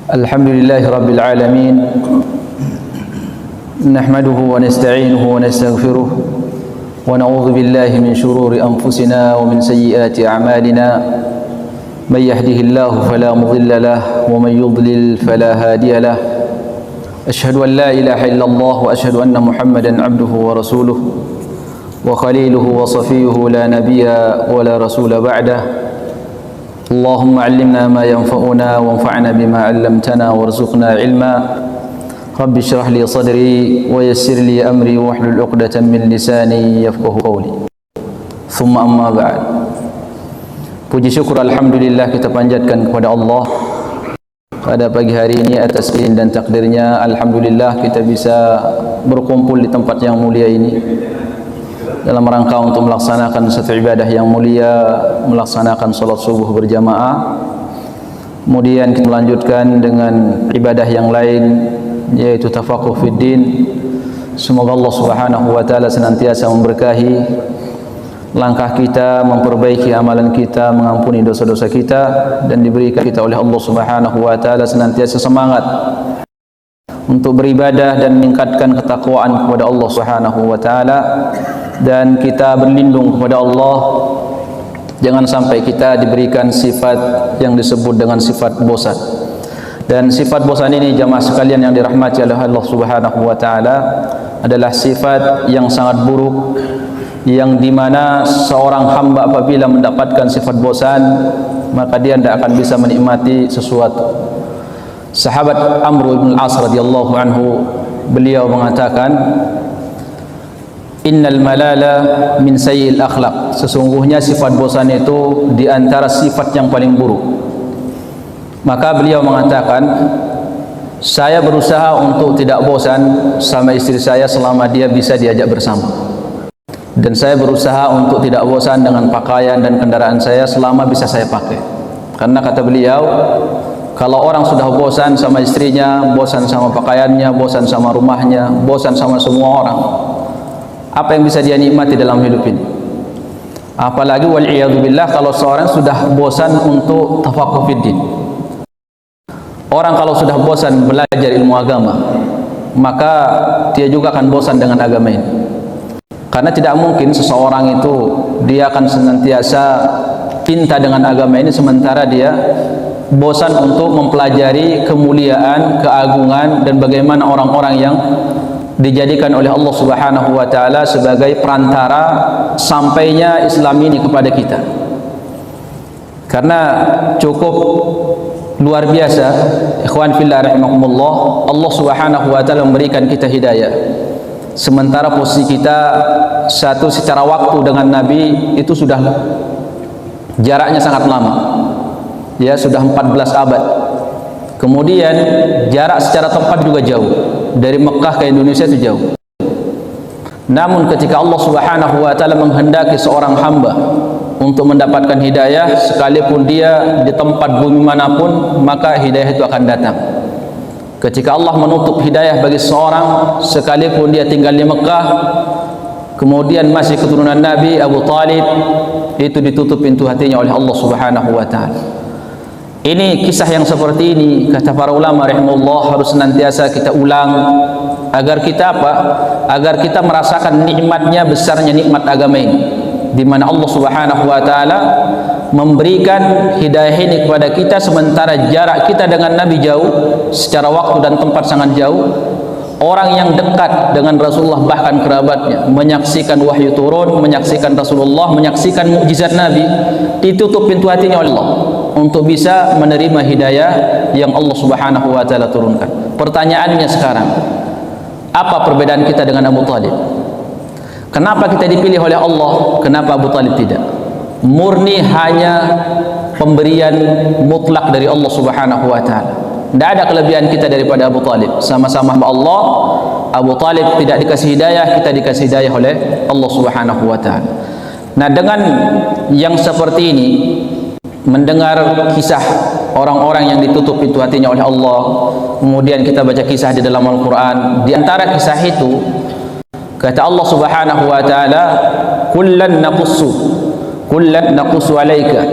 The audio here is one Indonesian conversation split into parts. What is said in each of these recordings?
Alhamdulillahi Rabbil Alamin. Nahmaduhu wa nasta'inuhu wa nastaghfiruh wa na'udzu billahi min shururi anfusina wa min sayyiati a'malina. Man yahdihillahu fala mudilla lahu wa man yudlil fala hadiya lahu. Ashhadu an la ilaha illallah wa ashhadu anna Muhammadan 'abduhu wa rasuluh wa khaliluhu wa safiyuhu la nabiyya wa la rasula ba'dahu. Allahumma 'allimna ma yanfa'una wanfa'na bima 'allamtana warzuqna 'ilma. Rabbi shrah li sadri wa yassir li amri wahlul 'uqdatam min lisani yafqahu qawli. Thumma amma ba'd. Puji syukur alhamdulillah kita panjatkan kepada Allah pada pagi hari ini atas izin dan takdirnya. Alhamdulillah kita bisa berkumpul di tempat yang mulia ini dalam rangka untuk melaksanakan satu ibadah yang mulia, melaksanakan salat subuh berjamaah. Kemudian kita melanjutkan dengan ibadah yang lain, yaitu tafaqquh fid din. Semoga Allah Subhanahu wa taala senantiasa memberkahi langkah kita, memperbaiki amalan kita, mengampuni dosa-dosa kita, dan diberikan kita oleh Allah Subhanahu wa taala senantiasa semangat untuk beribadah dan meningkatkan ketakwaan kepada Allah Subhanahu wa taala. Dan kita berlindung kepada Allah jangan sampai kita diberikan sifat yang disebut dengan sifat bosan. Dan sifat bosan ini jamaah sekalian yang dirahmati oleh Allah Subhanahu wa taala adalah sifat yang sangat buruk, yang dimana seorang hamba apabila mendapatkan sifat bosan maka dia tidak akan bisa menikmati sesuatu. Sahabat Amr bin Al-As radhiyallahu anhu, beliau mengatakan, innal malala min sayyil akhlaq. Sesungguhnya sifat bosan itu di antara sifat yang paling buruk. Maka beliau mengatakan, saya berusaha untuk tidak bosan sama istri saya selama dia bisa diajak bersama, dan saya berusaha untuk tidak bosan dengan pakaian dan kendaraan saya selama bisa saya pakai. Karena kata beliau, kalau orang sudah bosan sama istrinya, bosan sama pakaiannya, bosan sama rumahnya, bosan sama semua orang, apa yang bisa dia nikmati dalam hidup ini? Apalagi wal'iyadzubillah kalau seorang sudah bosan untuk tafaqquh fiddin. Orang kalau sudah bosan belajar ilmu agama, maka dia juga akan bosan dengan agama ini. Karena tidak mungkin seseorang itu dia akan senantiasa cinta dengan agama ini sementara dia bosan untuk mempelajari kemuliaan, keagungan, dan bagaimana orang-orang yang dijadikan oleh Allah Subhanahu wa taala sebagai perantara sampainya Islam ini kepada kita. Karena cukup luar biasa, ikhwan fillah rahimakumullah, Allah Subhanahu wa taala memberikan kita hidayah. Sementara posisi kita satu secara waktu dengan Nabi itu sudah jaraknya sangat lama. Ya, sudah 14 abad. Kemudian jarak secara tempat juga jauh. Dari Mekah ke Indonesia itu jauh. Namun ketika Allah Subhanahu wa taala menghendaki seorang hamba untuk mendapatkan hidayah, sekalipun dia di tempat bumi manapun, maka hidayah itu akan datang. Ketika Allah menutup hidayah bagi seorang, sekalipun dia tinggal di Mekah, kemudian masih keturunan Nabi Abu Talib, itu ditutup pintu hatinya oleh Allah Subhanahu wa taala. Ini kisah yang seperti ini, kata para ulama rahimahullah, harus senantiasa kita ulang agar kita apa? Agar kita merasakan nikmatnya, besarnya nikmat agama ini, di mana Allah Subhanahu wa taala memberikan hidayah ini kepada kita sementara jarak kita dengan Nabi jauh, secara waktu dan tempat sangat jauh. Orang yang dekat dengan Rasulullah, bahkan kerabatnya, menyaksikan wahyu turun, menyaksikan Rasulullah, menyaksikan mukjizat Nabi, ditutup pintu hatinya oleh Allah untuk bisa menerima hidayah yang Allah Subhanahu wa taala turunkan. Pertanyaannya sekarang, apa perbedaan kita dengan Abu Talib? Kenapa kita dipilih oleh Allah? Kenapa Abu Talib tidak? Murni hanya pemberian mutlak dari Allah Subhanahu wa taala. Tidak ada kelebihan kita daripada Abu Talib. Sama-sama Allah. Abu Talib tidak dikasih hidayah, kita dikasih hidayah oleh Allah Subhanahu wa taala. Nah, dengan yang seperti ini, mendengar kisah orang-orang yang ditutup pintu hatinya oleh Allah, kemudian kita baca kisah di dalam Al-Quran. Di antara kisah itu kata Allah Subhanahu wa taala, kullan naqussu alaika.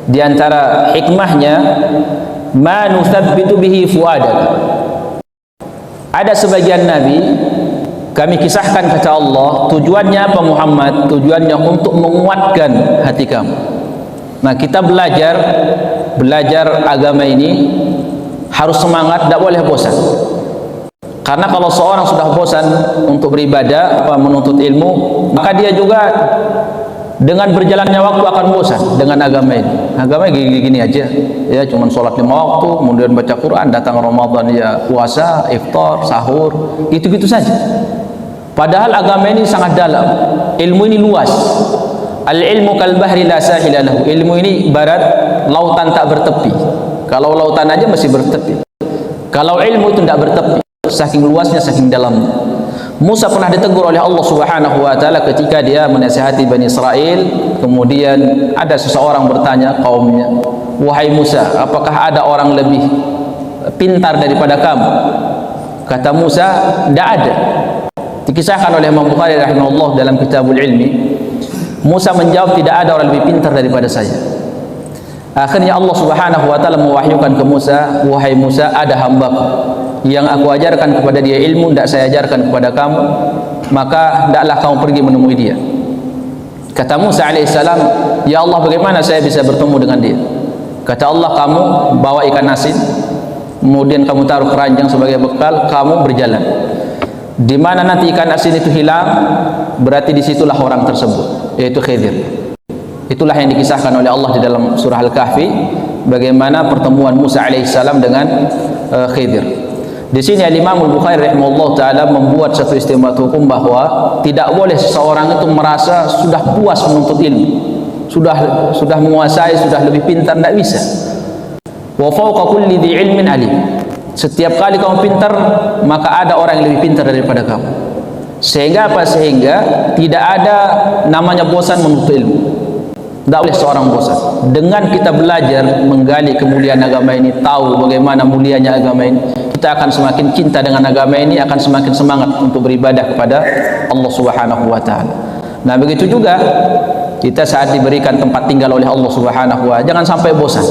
Di antara hikmahnya ma nuthabbitu bihi fuadaka. Ada sebagian nabi kami kisahkan, kata Allah, tujuannya apa Muhammad? Tujuannya untuk menguatkan hati kamu. Nah, kita belajar agama ini harus semangat, tidak boleh bosan. Karena kalau seorang sudah bosan untuk beribadah, menuntut ilmu, maka dia juga dengan berjalannya waktu akan bosan dengan agama ini. Agama gini-gini aja, ya, cuman sholat 5 waktu, kemudian baca Quran, datang Ramadan ya puasa, iftar, sahur, gitu-gitu saja. Padahal agama ini sangat dalam, ilmu ini luas. Al-ilmu kal bahri la sahila lahu. Ilmu ini ibarat lautan tak bertepi. Kalau lautan aja masih bertepi. Kalau ilmu itu tidak bertepi, saking luasnya, saking dalamnya. Musa pernah ditegur oleh Allah Subhanahu wa taala ketika dia menasihati Bani Israel. Kemudian ada seseorang bertanya kaumnya, "Wahai Musa, apakah ada orang lebih pintar daripada kamu?" Kata Musa, "Tidak ada." Dikisahkan oleh Imam Bukhari rahimahullah dalam Kitabul Ilmi, Musa menjawab, "Tidak ada orang lebih pintar daripada saya." Akhirnya Allah Subhanahu wa taala mewahyukan ke Musa, "Wahai Musa, ada hambaku yang aku ajarkan kepada dia ilmu, tidak saya ajarkan kepada kamu, maka tidaklah kamu pergi menemui dia." Kata Musa alaihissalam, "Ya Allah, bagaimana saya bisa bertemu dengan dia?" Kata Allah, "Kamu bawa ikan asin, kemudian kamu taruh keranjang sebagai bekal, kamu berjalan. Di mana nanti ikan asin itu hilang, berarti disitulah orang tersebut, yaitu Khidir." Itulah yang dikisahkan oleh Allah di dalam surah Al-Kahfi, bagaimana pertemuan Musa alaihissalam dengan Khidir. Di sini Imam Al-Bukhari rahimahullah taala membuat satu istimbat hukum bahwa tidak boleh seseorang itu merasa sudah puas menuntut ilmu, sudah menguasai, sudah lebih pintar, tidak bisa. Wa fawqa kulli dhi ilmin alim. Setiap kali kamu pintar, maka ada orang yang lebih pintar daripada kamu. Sehingga apa? Sehingga tidak ada namanya bosan menuntut ilmu. Tidak boleh seorang bosan. Dengan kita belajar menggali kemuliaan agama ini, tahu bagaimana mulianya agama ini, kita akan semakin cinta dengan agama ini, akan semakin semangat untuk beribadah kepada Allah Subhanahu wa taala. Nah, begitu juga kita saat diberikan tempat tinggal oleh Allah Subhanahu wa taala, jangan sampai bosan.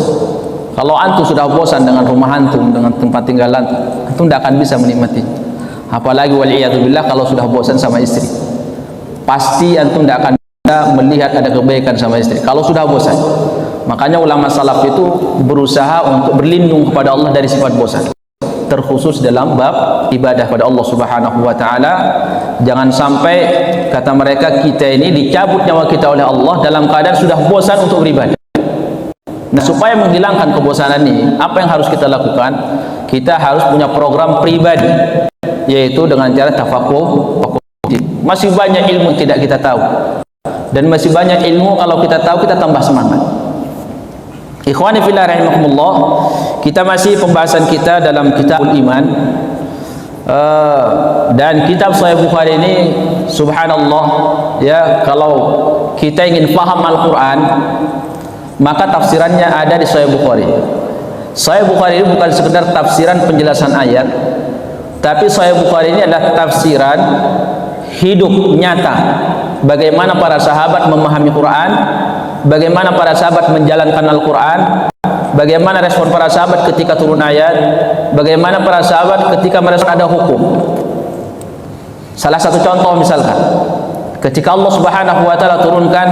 Kalau antum sudah bosan dengan rumah antum, dengan tempat tinggal antum tidak akan bisa menikmati. Apalagi waliyadzubillah kalau sudah bosan sama istri, pasti antum tidak akan bisa melihat ada kebaikan sama istri kalau sudah bosan. Makanya ulama salaf itu berusaha untuk berlindung kepada Allah dari sifat bosan, terkhusus dalam bab ibadah pada Allah Subhanahu wa taala. Jangan sampai, kata mereka, kita ini dicabut nyawa kita oleh Allah dalam keadaan sudah bosan untuk beribadah. Nah, supaya menghilangkan kebosanan ini, apa yang harus kita lakukan? Kita harus punya program pribadi, yaitu dengan cara tafakuh. Masih banyak ilmu tidak kita tahu, dan masih banyak ilmu kalau kita tahu kita tambah semangat. Ikhwani fillah rahimakumullah, kita masih pembahasan kita dalam Kitabul Iman, dan kitab Sahih Bukhari ini subhanallah ya, kalau kita ingin paham Al-Quran, maka tafsirannya ada di Sahih Bukhari. Sahih Bukhari ini bukan sekedar tafsiran penjelasan ayat, tapi Sahih Bukhari ini adalah tafsiran hidup nyata, bagaimana para sahabat memahami Quran, bagaimana para sahabat menjalankan Al-Quran, bagaimana respon para sahabat ketika turun ayat, bagaimana para sahabat ketika merespon ada hukum. Salah satu contoh misalkan, ketika Allah Subhanahu wa taala turunkan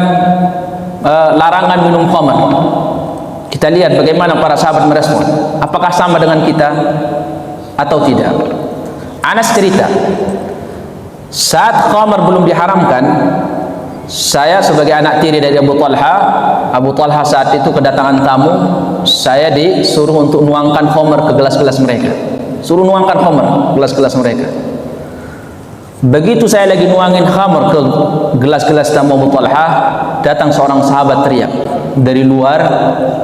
larangan minum khamar, kita lihat bagaimana para sahabat merespon. Apakah sama dengan kita atau tidak? Anas cerita, saat khamar belum diharamkan, saya sebagai anak tiri dari Abu Talha saat itu kedatangan tamu, saya disuruh untuk nuangkan khamar ke gelas-gelas mereka. Suruh nuangkan khamar gelas-gelas mereka. Begitu saya lagi nuangin khamar ke gelas-gelas tamu Abu Talha, datang seorang sahabat teriak dari luar,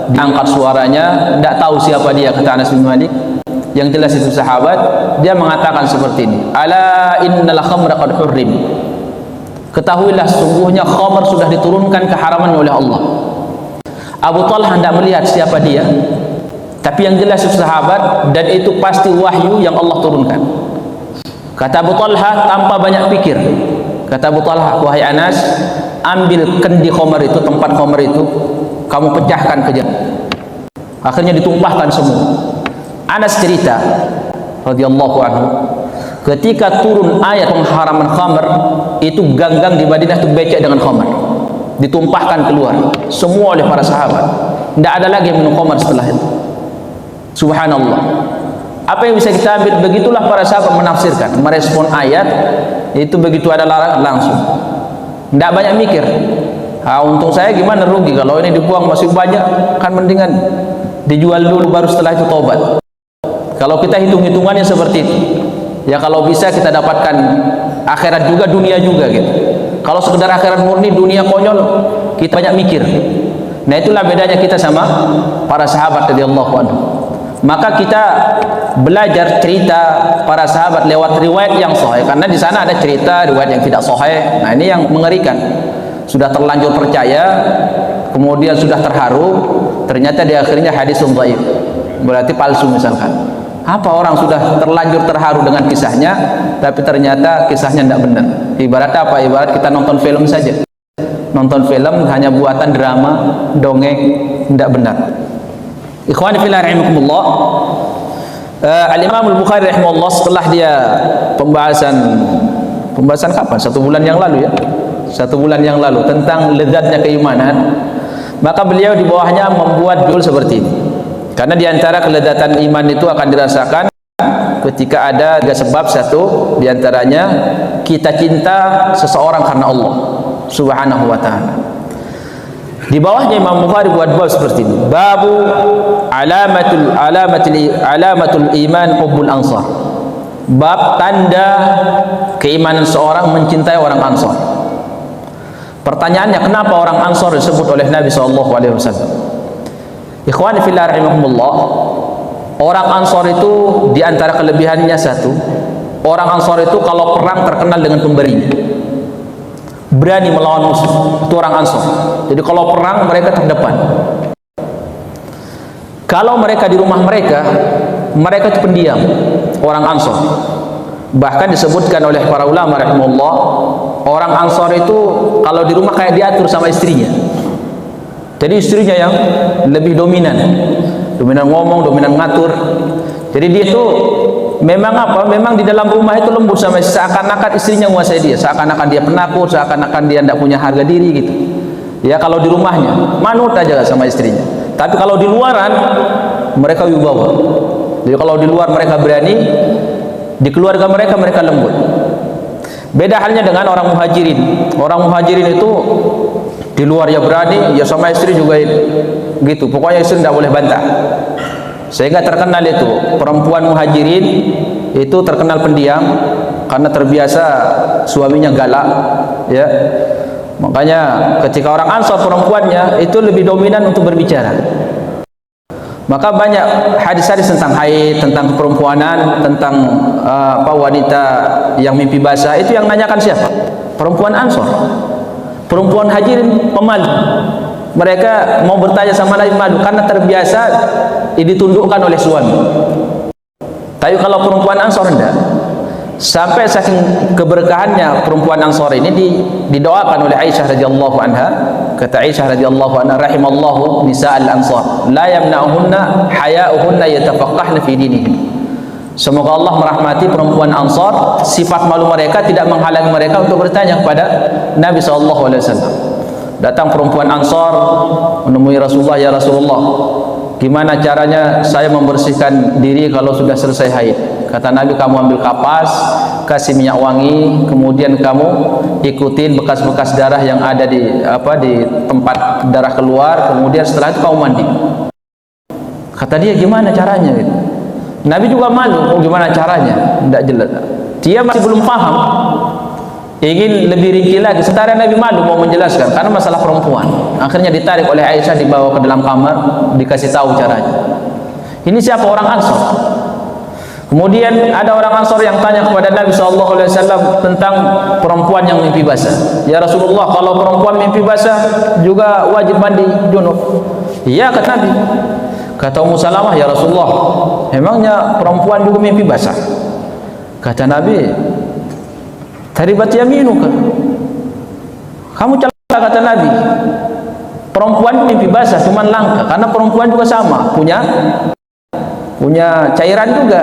diangkat suaranya, tidak tahu siapa dia, kata Anas bin Malik. Yang jelas itu sahabat. Dia mengatakan seperti ini, "Ala innal khamra qad hurrim." Ketahuilah sungguhnya khamar sudah diturunkan keharaman oleh Allah. Abu Talha tidak melihat siapa dia, tapi yang jelas itu sahabat, dan itu pasti wahyu yang Allah turunkan. Kata Abu Talha tanpa banyak pikir, kata Abu Talha, "Wahai Anas, ambil kendi khamar itu, tempat khamar itu, kamu pecahkan ke jalan." Akhirnya ditumpahkan semua. Anas cerita radhiyallahu anhu, ketika turun ayat pengharaman khamr, itu gang-gang di Madinah itu becek dengan khamr, ditumpahkan keluar semua oleh para sahabat. Tidak ada lagi minum khamr setelah itu. Subhanallah. Apa yang bisa kita ambil? Begitulah para sahabat menafsirkan, merespon ayat itu. Begitu ada larangan langsung, tidak banyak mikir. Untung saya gimana, rugi kalau ini dibuang masih banyak, kan mendingan dijual dulu baru setelah itu taubat. Kalau kita hitung-hitungannya seperti itu, ya kalau bisa kita dapatkan akhirat juga, dunia juga gitu. Kalau sekedar akhirat murni, dunia konyol, kita banyak mikir. Nah itulah bedanya kita sama para sahabat radhiyallahu anhu. Maka kita belajar cerita para sahabat lewat riwayat yang sahih, karena di sana ada cerita riwayat yang tidak sahih. Nah ini yang mengerikan. Sudah terlanjur percaya, kemudian sudah terharu, ternyata di akhirnya hadisun dhaif, berarti palsu misalkan. Apa orang sudah terlanjur terharu dengan kisahnya, tapi ternyata kisahnya tidak benar. Ibarat apa? Ibarat kita nonton film saja. Nonton film hanya buatan drama, dongeng, tidak benar. Ikhwani fillah rahimakumullah. Al-Imam Al-Bukhari rahimahullah, setelah dia pembahasan kapan? 1 bulan yang lalu ya. 1 bulan yang lalu tentang lezatnya keimanan, maka beliau di bawahnya membuat judul seperti ini. Karena di antara kelezatan iman itu akan dirasakan ketika ada 3 sebab. Satu di antaranya kita cinta seseorang karena Allah Subhanahu wa taala. Di bawahnya Imam Bukhari buat bab seperti ini. Babu alamatul iman hubbul ansar. Bab tanda keimanan seorang mencintai orang Ansar. Pertanyaannya, kenapa orang Ansar disebut oleh Nabi SAW? Ikhwani fillah rahimahumullah, orang Ansar itu diantara kelebihannya satu, orang Ansar itu kalau perang terkenal dengan pemberinya, berani melawan musuh. Itu orang Ansar. Jadi kalau perang mereka terdepan. Kalau mereka di rumah mereka itu pendiam, orang Ansar. Bahkan disebutkan oleh para ulama rahimahullah, orang Ansar itu kalau di rumah kayak diatur sama istrinya. Jadi istrinya yang lebih dominan ngomong, dominan ngatur. Jadi dia itu memang apa? Memang di dalam rumah itu lembut sama istri, seakan-akan istrinya menguasai dia, seakan-akan dia penakut, seakan-akan dia tidak punya harga diri gitu. Ya kalau di rumahnya manut aja sama istrinya. Tapi kalau di luaran mereka wibawa. Jadi kalau di luar mereka berani, di keluarga mereka lembut. Beda halnya dengan orang muhajirin. Orang muhajirin itu di luar ya berani, ya sama istri juga gitu. Pokoknya istri tidak boleh bantah. Sehingga terkenal itu perempuan muhajirin itu terkenal pendiam karena terbiasa suaminya galak, ya. Makanya ketika orang Ansar perempuannya itu lebih dominan untuk berbicara. Maka banyak hadis-hadis tentang haid, tentang keperempuanan, tentang wanita yang mimpi basah, itu yang nanyakan siapa? Perempuan Ansar. Perempuan Hajirin pemalu. Mereka mau bertanya sama Nabi malu karena terbiasa ditundukkan oleh suami. Tapi kalau perempuan Ansar enggak. Sampai saking keberkahannya perempuan Ansar ini didoakan oleh Aisyah radhiyallahu anha. Kata Aisyah radhiyallahu anha, rahimallahu nisa'al ansar la yamna'uhunna haya'uhunna yatafaqqahna fi dinihim. Semoga Allah merahmati perempuan Ansar, sifat malu mereka tidak menghalangi mereka untuk bertanya kepada Nabi SAW. Datang perempuan Ansar menemui Rasulullah, ya Rasulullah, gimana caranya saya membersihkan diri kalau sudah selesai haid? Kata Nabi, kamu ambil kapas, kasih minyak wangi, kemudian kamu ikutin bekas-bekas darah yang ada di tempat darah keluar, kemudian setelah itu kamu mandi. Kata dia, gimana caranya gitu? Nabi juga malu, gimana caranya? Tidak jelas. Dia masih belum paham, ingin lebih rinci lagi. Sementara Nabi malu mau menjelaskan karena masalah perempuan. Akhirnya ditarik oleh Aisyah, dibawa ke dalam kamar, dikasih tahu caranya. Ini siapa? Orang Ansar. Kemudian ada orang Ansar yang tanya kepada Nabi SAW tentang perempuan yang mimpi basah. Ya Rasulullah, kalau perempuan mimpi basah juga wajib mandi junub? Iya, kata Nabi. Kata Ummu Salamah, ya Rasulullah, emangnya perempuan juga mimpi basah? Kata Nabi, taribat yaminuka, kamu celaka, kata Nabi. perempuan mimpi basah cuman langka, karena perempuan juga sama punya cairan juga.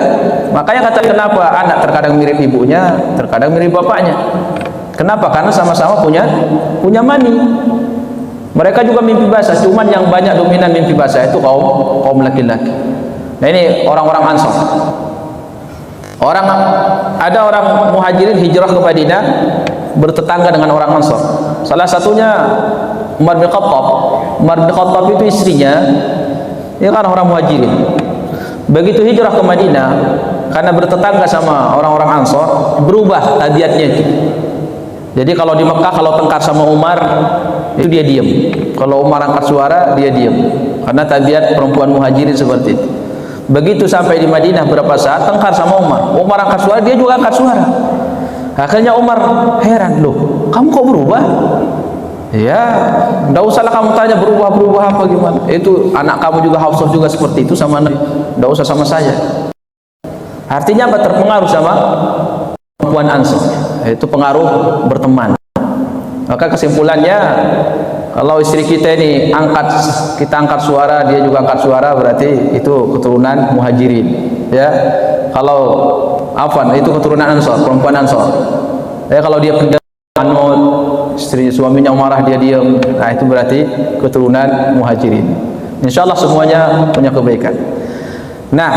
Makanya kata kenapa anak terkadang mirip ibunya, terkadang mirip bapaknya. Kenapa? Karena sama-sama punya mani. Mereka juga mimpi basah, cuman yang banyak dominan mimpi basah itu kaum laki-laki. Nah ini orang-orang Ansor. Ada orang Muhajirin hijrah ke Madinah bertetangga dengan orang Ansor. Salah satunya Umar bin Khattab. Umar bin Khattab itu istrinya ya kan orang Muhajirin. Begitu hijrah ke Madinah karena bertetangga sama orang-orang Ansor, berubah tabiatnya itu. Jadi kalau di Mekah kalau tengkar sama Umar itu dia diam. Kalau Umar angkat suara dia diam. Karena tabiat perempuan Muhajirin seperti itu. Begitu sampai di Madinah berapa saat tengkar sama Umar. Umar angkat suara, dia juga angkat suara. Akhirnya Umar heran, loh, kamu kok berubah? Ya, enggak usahlah kamu tanya berubah apa gimana. Itu anak kamu juga Hafsah juga seperti itu sama Nabi. Enggak usah sama saya. Artinya apa? Terpengaruh sama perempuan Ansor. Itu pengaruh berteman. Maka kesimpulannya, kalau istri kita ini kita angkat suara, dia juga angkat suara, berarti itu keturunan Muhajirin. Ya, kalau itu keturunan Ansor, perempuan Ansor. Ya, kalau dia pindah anut, suaminya marah dia diam, nah itu berarti keturunan Muhajirin. Insyaallah semuanya punya kebaikan. Nah,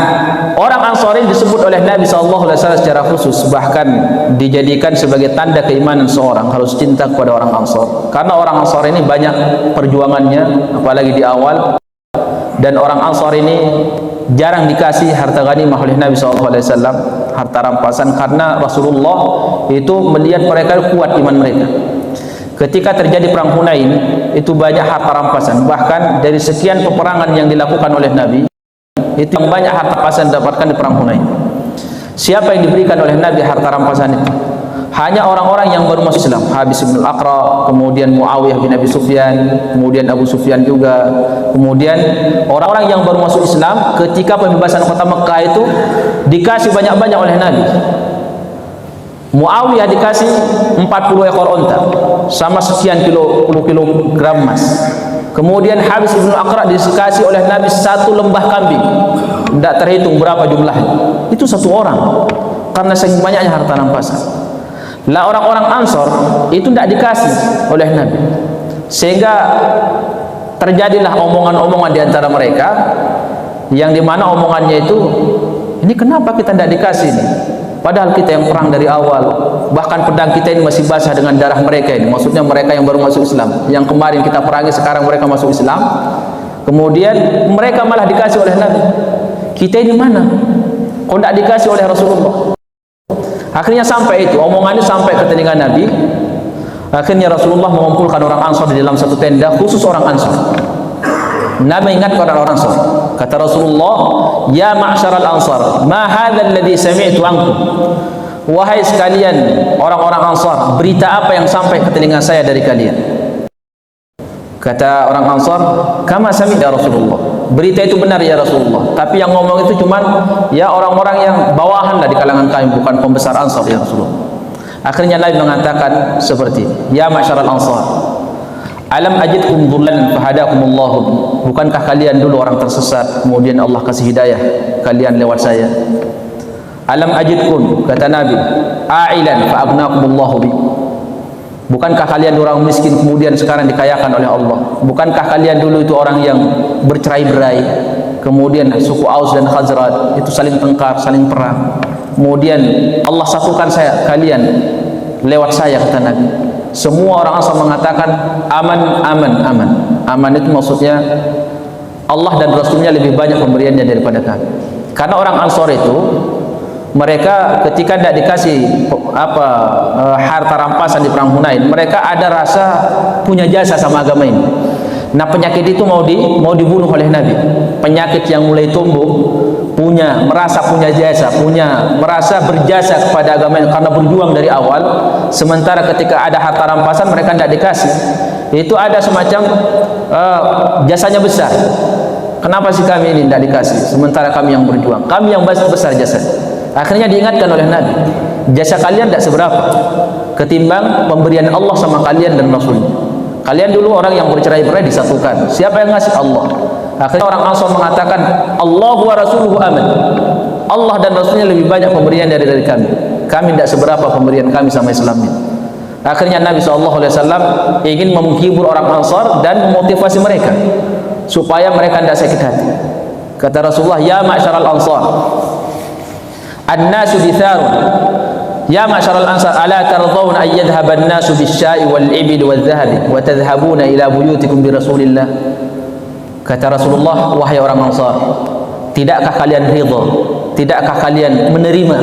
orang Ansor ini disebut oleh Nabi SAW secara khusus, bahkan dijadikan sebagai tanda keimanan seorang harus cinta kepada orang Ansor. Karena orang Ansor ini banyak perjuangannya, apalagi di awal. Dan orang Ansor ini jarang dikasih harta ghanimah oleh Nabi SAW, harta rampasan, karena Rasulullah itu melihat mereka kuat iman mereka. Ketika terjadi perang Hunain, itu banyak harta rampasan. Bahkan dari sekian peperangan yang dilakukan oleh Nabi, itu yang banyak harta rampasan didapatkan di perang Hunain. Siapa yang diberikan oleh Nabi harta rampasan itu? Hanya orang-orang yang baru masuk Islam. Habis bin Al-Aqra, kemudian Muawiyah bin Abi Sufyan, kemudian Abu Sufyan juga, kemudian orang-orang yang baru masuk Islam ketika pembebasan kota Mekah itu dikasih banyak-banyak oleh Nabi. Muawiyah dikasih 40 ekor onta sama sekian kilogram emas. Kemudian Habis bin Al-Aqra dikasih oleh Nabi 1 lembah kambing. Tidak terhitung berapa jumlahnya. Itu 1 orang. Karena saking banyaknya harta rampasan. Lah orang-orang Ansor itu tidak dikasih oleh Nabi. Sehingga terjadilah omongan-omongan di antara mereka yang dimana omongannya itu, ini kenapa kita tidak dikasih ini? Padahal kita yang perang dari awal, bahkan pedang kita ini masih basah dengan darah mereka ini. Maksudnya mereka yang baru masuk Islam, yang kemarin kita perangi, sekarang mereka masuk Islam. Kemudian mereka malah dikasih oleh Nabi. Kita ini mana? Kok tidak dikasih oleh Rasulullah? Akhirnya sampai itu, omongannya sampai ke telinga Nabi. Akhirnya Rasulullah mengumpulkan orang Ansor di dalam satu tenda, khusus orang Ansor. Nabi ingat kepada orang Ansor. Kata Rasulullah, "Ya ma'syaral Ansar, ma hadzal ladzi sami'tu ankum?" Wahai sekalian orang-orang Ansar, berita apa yang sampai ke telinga saya dari kalian? Kata orang Ansar, "Kama sami'na Rasulullah." Berita itu benar ya Rasulullah, tapi yang ngomong itu cuman ya orang-orang yang bawahan lah di kalangan kami, bukan pembesar Ansar ya Rasulullah. Akhirnya Nabi mengatakan seperti, "Ya ma'syaral Ansar, alam ajidkum dhullan fahadakumullahu." Bukankah kalian dulu orang tersesat, kemudian Allah kasih hidayah kalian lewat saya? Alam ajidkum, kata Nabi, ailan fa'agnakumullahu bi. Bukankah kalian orang miskin kemudian sekarang dikayakan oleh Allah? Bukankah kalian dulu itu orang yang bercerai-berai, kemudian suku Aus dan Khazraj itu saling tengkar, saling perang, kemudian Allah satukan kalian lewat saya, kata Nabi. Semua orang Ansar mengatakan aman, aman, aman. Aman itu maksudnya Allah dan Rasulnya lebih banyak pemberiannya daripada kami. Karena orang Ansar itu mereka ketika tidak dikasih harta rampasan di perang Hunain, mereka ada rasa punya jasa sama agama ini. Nah, penyakit itu mau dibunuh oleh Nabi. Penyakit yang mulai tumbuh, merasa punya jasa, merasa berjasa kepada agama ini karena berjuang dari awal. Sementara ketika ada harta rampasan mereka tidak dikasih. Itu ada semacam jasanya besar. Kenapa sih kami ini tidak dikasih? Sementara kami yang berjuang, kami yang besar jasa. Akhirnya diingatkan oleh Nabi, jasa kalian tidak seberapa ketimbang pemberian Allah sama kalian dan Rasulnya. Kalian dulu orang yang bercerai-berai disatukan. Siapa yang ngasih? Allah. Akhirnya orang Ansar mengatakan, Allahu wa rasuluhu aman. Allah dan Rasulnya lebih banyak pemberian dari kami. Kami tidak seberapa pemberian kami sama Islamnya. Akhirnya Nabi SAW ingin menghibur orang Ansar dan memotivasi mereka supaya mereka tidak sakit hati. Kata Rasulullah, ya ma'syaral ansar, an-nasu ditharun. Ya ma'syaral ansar, ala tardawna an yadhhaba an-nasu bisyai wal-ibil wal-dhahabi wa tadhhabuna ila buyutikum bi Rasulillah. Kata Rasulullah, wahai orang Ansar, tidakkah kalian ridha, tidakkah kalian menerima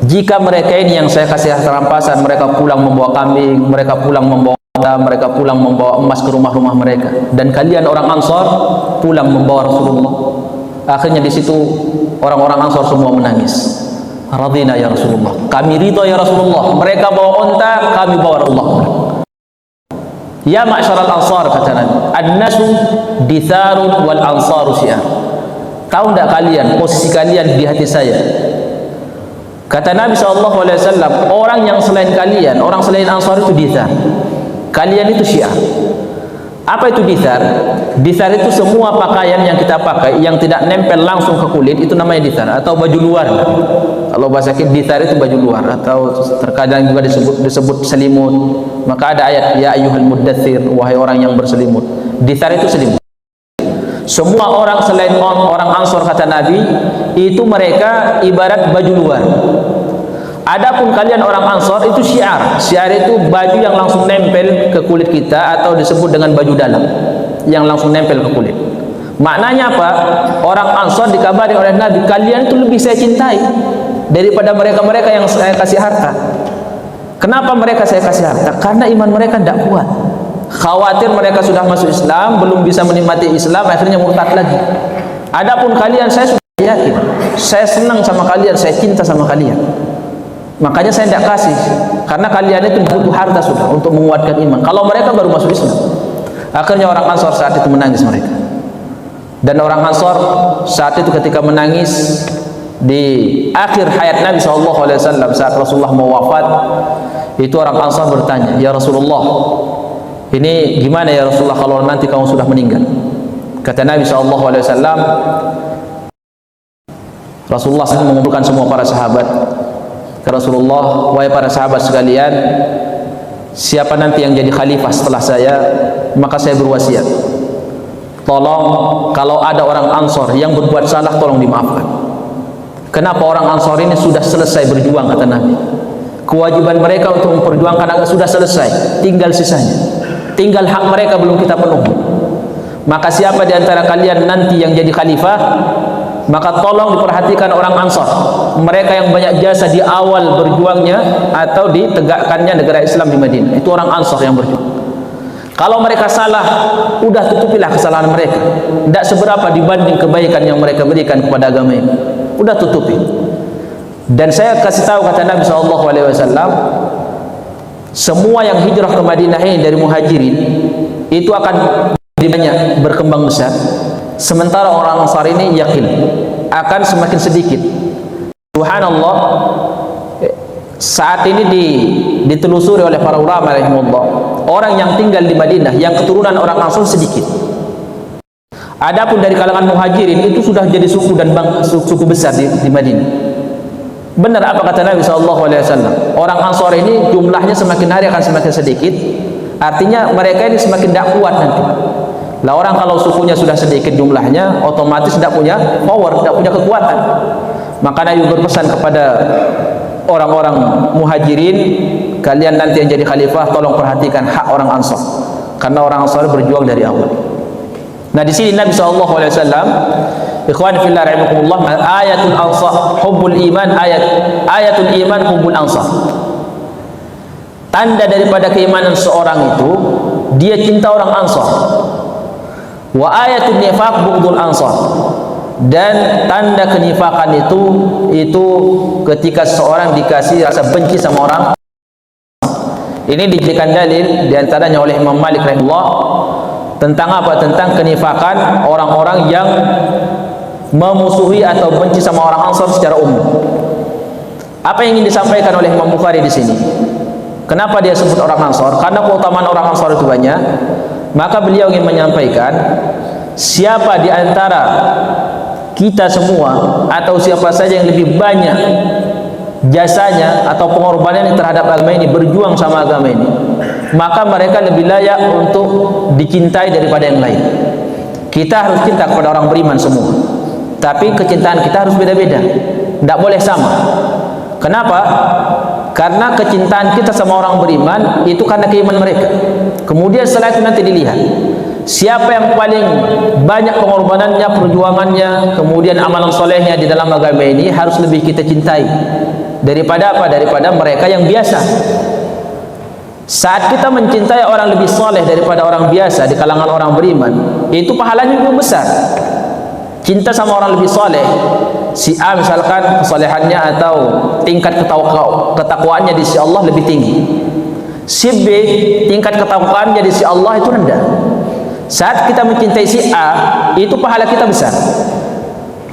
jika mereka ini yang saya kasih rampasan, mereka pulang membawa kambing, mereka pulang membawa unta, mereka pulang membawa emas ke rumah-rumah mereka, dan kalian orang Ansar pulang membawa Rasulullah. Akhirnya di situ orang-orang Ansar semua menangis. Radina ya Rasulullah, kami ridha ya Rasulullah. Mereka bawa unta, kami bawa Rasulullah. Ya ma'syaral ansar, kata Nabi, an-nasu ditharun wal ansaru syi'ar. Tahu tidak kalian posisi kalian di hati saya? Kata Nabi SAW, orang yang selain kalian, orang selain Ansar itu dithar, kalian itu syiar. Apa itu dithar? Dithar itu semua pakaian yang kita pakai yang tidak nempel langsung ke kulit, itu namanya dithar, atau baju luar. Kalau bahasa kita, dithar itu baju luar, atau terkadang juga disebut selimut. Maka ada ayat, ya ayyuhal muddathir, wahai orang yang berselimut. Dithar itu selimut. Semua orang selain orang Ansar, kata Nabi, itu mereka ibarat baju luar. Adapun kalian orang Ansar itu syiar. Syiar itu baju yang langsung nempel ke kulit kita, atau disebut dengan baju dalam yang langsung nempel ke kulit. Maknanya apa? Orang Ansar dikabari oleh Nabi, kalian itu lebih saya cintai daripada mereka-mereka yang saya kasih harta. Kenapa mereka saya kasih harta? Karena iman mereka tidak kuat. Khawatir mereka sudah masuk Islam, belum bisa menikmati Islam, akhirnya murtad lagi. Adapun kalian, saya sudah yakin, saya senang sama kalian, saya cinta sama kalian. Makanya saya tidak kasih, karena kalian itu butuh harta sudah untuk menguatkan iman. Kalau mereka baru masuk Islam. Akhirnya orang Ansar saat itu menangis mereka. Dan orang Ansar saat itu ketika menangis di akhir hayat Nabi SAW, saat Rasulullah mau wafat, itu orang Ansar bertanya, ya Rasulullah, ini gimana ya Rasulullah kalau nanti kamu sudah meninggal? Kata Nabi SAW, Rasulullah mengumpulkan semua para sahabat. Rasulullah, wahai para sahabat sekalian, siapa nanti yang jadi khalifah setelah saya, maka saya berwasiat, tolong kalau ada orang Ansar yang berbuat salah, tolong dimaafkan. Kenapa? Orang Ansar ini sudah selesai berjuang, kata Nabi. Kewajiban mereka untuk memperjuangkan agama sudah selesai, tinggal sisanya, tinggal hak mereka belum kita penuhi. Maka siapa di antara kalian nanti yang jadi khalifah, maka tolong diperhatikan orang Ansar, mereka yang banyak jasa di awal berjuangnya atau ditegakkannya negara Islam di Madinah. Itu orang Ansar yang berjuang. Kalau mereka salah, udah tutupilah kesalahan mereka. Tidak seberapa dibanding kebaikan yang mereka berikan kepada agama ini. Udah tutupi. Dan saya kasih tahu, kata Nabi SAW, semua yang hijrah ke Madinah ini dari muhajirin itu akan banyak berkembang besar. Sementara orang Ansar ini yakin akan semakin sedikit. Subhanallah, saat ini ditelusuri oleh para ulama rahimahullah, orang yang tinggal di Madinah yang keturunan orang Ansar sedikit. Adapun dari kalangan muhajirin itu sudah jadi suku dan suku besar di Madinah. Benar apa kata Nabi SAW, orang Ansar ini jumlahnya semakin hari akan semakin sedikit. Artinya mereka ini semakin tidak kuat nanti. Lah orang kalau sukunya sudah sedikit jumlahnya, otomatis tidak punya power, tidak punya kekuatan. Maka Nabi berpesan kepada orang-orang muhajirin, kalian nanti yang jadi khalifah, tolong perhatikan hak orang Ansar, karena orang Ansar berjuang dari awal. Nah di sini Nabi SAW, ikhwan fillah rahimakumullah, ayatul ansar hubbul iman, ayatul iman hubbul ansar. Tanda daripada keimanan seorang itu, dia cinta orang Ansar. Wa ayatul nifaq bughdul ansar, dan tanda kenifakan itu ketika seorang dikasih rasa benci sama orang. Ini dijadikan dalil diantaranya oleh Imam Malik rahimahullah tentang apa? Tentang kenifakan orang-orang yang memusuhi atau benci sama orang Ansar secara umum. Apa yang ingin disampaikan oleh Imam Bukhari di sini? Kenapa dia sebut orang Ansor? Karena keutamaan orang Ansor itu banyak. Maka beliau ingin menyampaikan, siapa di antara kita semua atau siapa saja yang lebih banyak jasanya atau pengorbanannya terhadap agama ini, berjuang sama agama ini, maka mereka lebih layak untuk dicintai daripada yang lain. Kita harus cinta kepada orang beriman semua, tapi kecintaan kita harus beda-beda, tidak boleh sama. Kenapa? Karena kecintaan kita sama orang beriman itu karena keimanan mereka. Kemudian setelah itu nanti dilihat siapa yang paling banyak pengorbanannya, perjuangannya, kemudian amalan solehnya di dalam agama ini harus lebih kita cintai daripada apa? Daripada mereka yang biasa. Saat kita mencintai orang lebih soleh daripada orang biasa di kalangan orang beriman, itu pahalanya lebih besar. Cinta sama orang lebih soleh, si A misalkan kesolehannya atau tingkat ketakwaannya di sisi Allah lebih tinggi, si B tingkat ketakwaannya di sisi Allah itu rendah. Saat kita mencintai si A, itu pahala kita besar,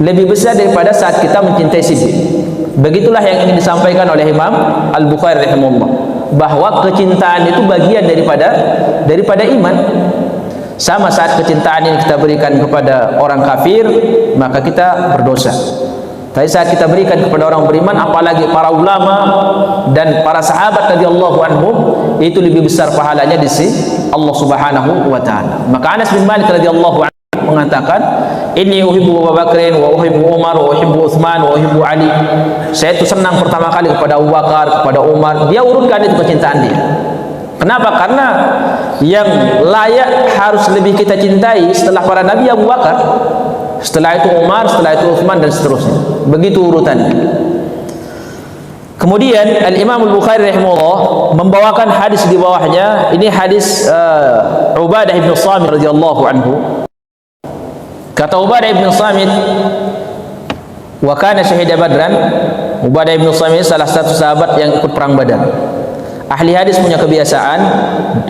lebih besar daripada saat kita mencintai si B. Begitulah yang ingin disampaikan oleh Imam Al-Bukhari rahimahullah, bahwa kecintaan itu bagian daripada iman. Sama saat kecintaan ini kita berikan kepada orang kafir, maka kita berdosa. Tapi saat kita berikan kepada orang beriman, apalagi para ulama dan para sahabat radhiyallahu anhum, itu lebih besar pahalanya di sisi Allah Subhanahu wa taala. Maka Anas bin Malik radhiyallahu anhu mengatakan, "Inni uhibbu Abu Bakrin wa uhibbu Umar wa uhibbu Utsman wa uhibbu Ali." Saya itu senang pertama kali kepada Abu Bakar, kepada Umar. Dia urutkan itu kecintaan dia. Kenapa? Karena yang layak harus lebih kita cintai setelah para nabi Abu Bakar, setelah itu Umar, setelah itu Utsman dan seterusnya. Begitu urutannya. Kemudian Al-Imam Al-Bukhari rahimahullah membawakan hadis di bawahnya. Ini hadis Ubadah bin Samit radhiyallahu anhu. Kata Ubadah bin Samit, wa kana syahida Badran. Ubadah bin Samit salah satu sahabat yang ikut perang Badar. Ahli hadis punya kebiasaan,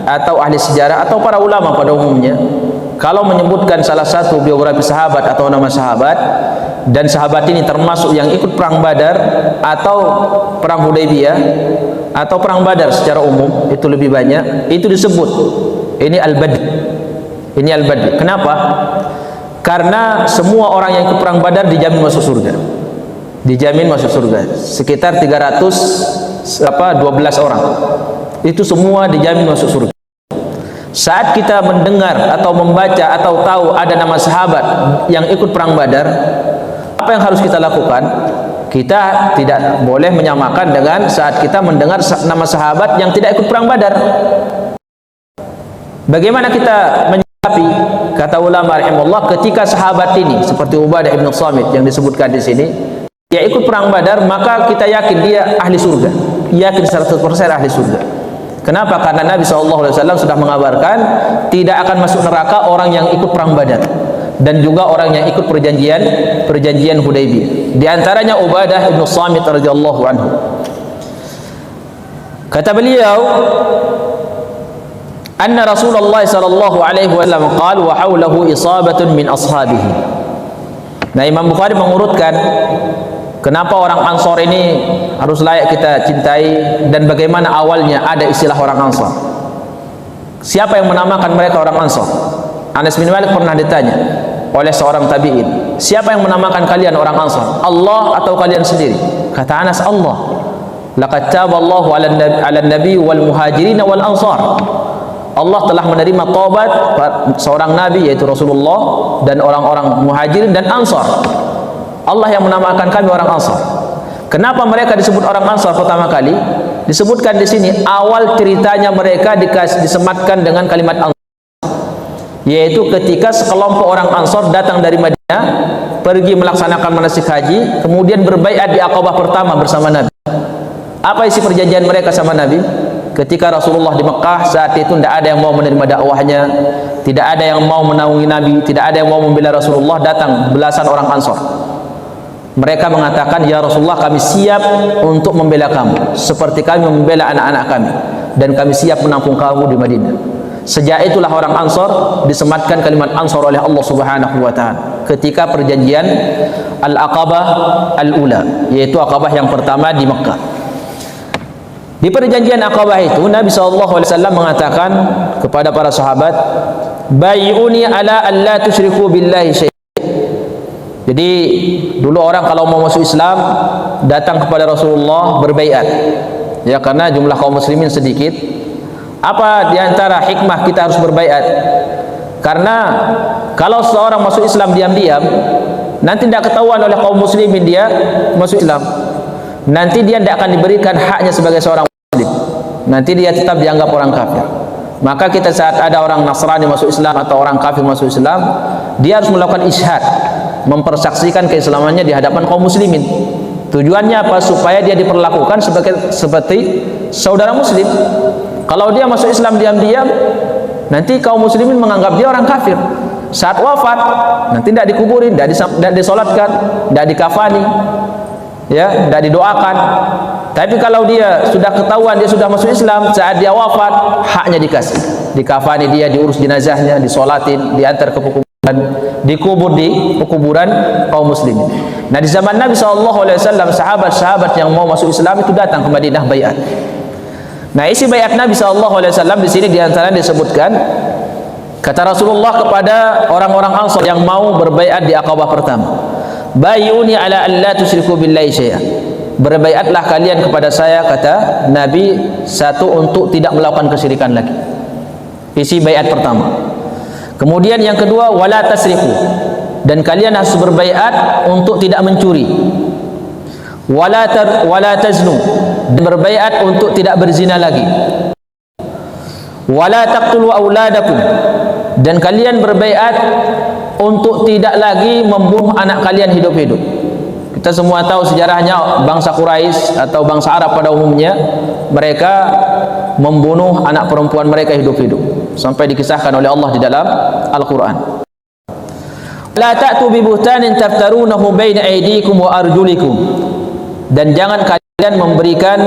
atau ahli sejarah atau para ulama pada umumnya, kalau menyebutkan salah satu biografi sahabat atau nama sahabat, dan sahabat ini termasuk yang ikut perang Badar atau perang Hudaybiyah atau perang Badar secara umum, itu lebih banyak, itu disebut ini Al-Badr. Ini Al-Badr. Kenapa? Karena semua orang yang ikut perang Badar dijamin masuk surga. Dijamin masuk surga. Sekitar 312 orang. Itu semua dijamin masuk surga. Saat kita mendengar atau membaca atau tahu ada nama sahabat yang ikut perang Badar, apa yang harus kita lakukan? Kita tidak boleh menyamakan dengan saat kita mendengar nama sahabat yang tidak ikut perang Badar. Bagaimana kita menyikapi? Kata ulama rahimahullah, ketika sahabat ini seperti Ubadah bin Samit yang disebutkan di sini, dia ikut perang Badar, maka kita yakin dia ahli surga, yakin 100% ahli surga. Kenapa? Karena Nabi SAW sudah mengabarkan tidak akan masuk neraka orang yang ikut perang Badar, dan juga orang yang ikut perjanjian Hudaybiyah. Di antaranya Ubadah bin Samit radhiyallahu anhu. Kata beliau, anna Rasulullah sallallahu alaihi wasallam qala wa haulahu isabatun min ashabihi. Nah, Imam Bukhari mengurutkan kenapa orang Ansor ini harus layak kita cintai, dan bagaimana awalnya ada istilah orang Ansor. Siapa yang menamakan mereka orang Ansor? Anas bin Malik pernah ditanya oleh seorang tabi'in, siapa yang menamakan kalian orang Ansor? Allah atau kalian sendiri? Kata Anas, Allah. Laqad taballahu 'ala nabi wal muhajirin wal ansar. Allah telah menerima taubat seorang nabi yaitu Rasulullah dan orang-orang muhajirin dan ansar. Allah yang menamakan kami orang Ansar. Kenapa mereka disebut orang Ansar pertama kali? Disebutkan di sini awal ceritanya mereka disematkan dengan kalimat Ansar, yaitu ketika sekelompok orang Ansar datang dari Madinah, pergi melaksanakan manasik haji, kemudian berbaiat di Aqabah pertama bersama Nabi. Apa isi perjanjian mereka sama Nabi? Ketika Rasulullah di Mekah, saat itu tidak ada yang mau menerima dakwahnya, tidak ada yang mau menaungi Nabi, tidak ada yang mau membela Rasulullah. Datang belasan orang Ansar. Mereka mengatakan, ya Rasulullah, kami siap untuk membela kamu seperti kami membela anak-anak kami, dan kami siap menampung kamu di Madinah. Sejak itulah orang Ansar disematkan kalimat Ansar oleh Allah Subhanahu wa taala ketika perjanjian Al-Aqabah Al-Ula, yaitu Aqabah yang pertama di Mekah. Di perjanjian Aqabah itu Nabi SAW mengatakan kepada para sahabat, "Bai'uni ala an la tusyriku billahi syai'an." Jadi dulu orang kalau mau masuk Islam datang kepada Rasulullah berbaiat. Ya, karena jumlah kaum muslimin sedikit. Apa di antara hikmah kita harus berbaiat? Karena kalau seorang masuk Islam diam-diam, nanti tidak ketahuan oleh kaum muslimin dia masuk Islam. Nanti dia tidak akan diberikan haknya sebagai seorang muslim. Nanti dia tetap dianggap orang kafir. Maka kita saat ada orang Nasrani masuk Islam atau orang kafir masuk Islam, dia harus melakukan isyhad, mempersaksikan keislamannya di hadapan kaum muslimin. Tujuannya apa? Supaya dia diperlakukan seperti saudara muslim. Kalau dia masuk Islam diam-diam, nanti kaum muslimin menganggap dia orang kafir. Saat wafat, nanti tidak dikuburin, tidak disolatkan, tidak dikafani, ya, tidak didoakan. Tapi kalau dia sudah ketahuan dia sudah masuk Islam, saat dia wafat, haknya dikasih, dikafani dia, diurus jenazahnya, disolatin, diantar ke kuburan, dikubur di kuburan kaum muslimin. Nah, di zaman Nabi SAW, sahabat-sahabat yang mau masuk Islam itu datang ke Madinah baiat. Nah, isi baiat Nabi SAW di sini diantaranya disebutkan, kata Rasulullah kepada orang-orang Ansar yang mau berbaiat di Aqabah pertama, "Bai'uni ala an la tusyriku billahi syai'an." Berbaiatlah kalian kepada saya, kata Nabi, satu, untuk tidak melakukan kesyirikan lagi. Isi baiat pertama. Kemudian yang kedua, wala tasriku, dan kalian harus berbaiat untuk tidak mencuri. Wala taznu, dan berbaiat untuk tidak berzina lagi. Wala taqtulu auladakum, dan kalian berbaiat untuk tidak lagi membunuh anak kalian hidup-hidup. Kita semua tahu sejarahnya bangsa Quraisy atau bangsa Arab pada umumnya, mereka membunuh anak perempuan mereka hidup-hidup, sampai dikisahkan oleh Allah di dalam Al-Quran. La ta'tu bi buhtanin taftarunahu baina aydikum wa arjulikum, dan jangan kalian memberikan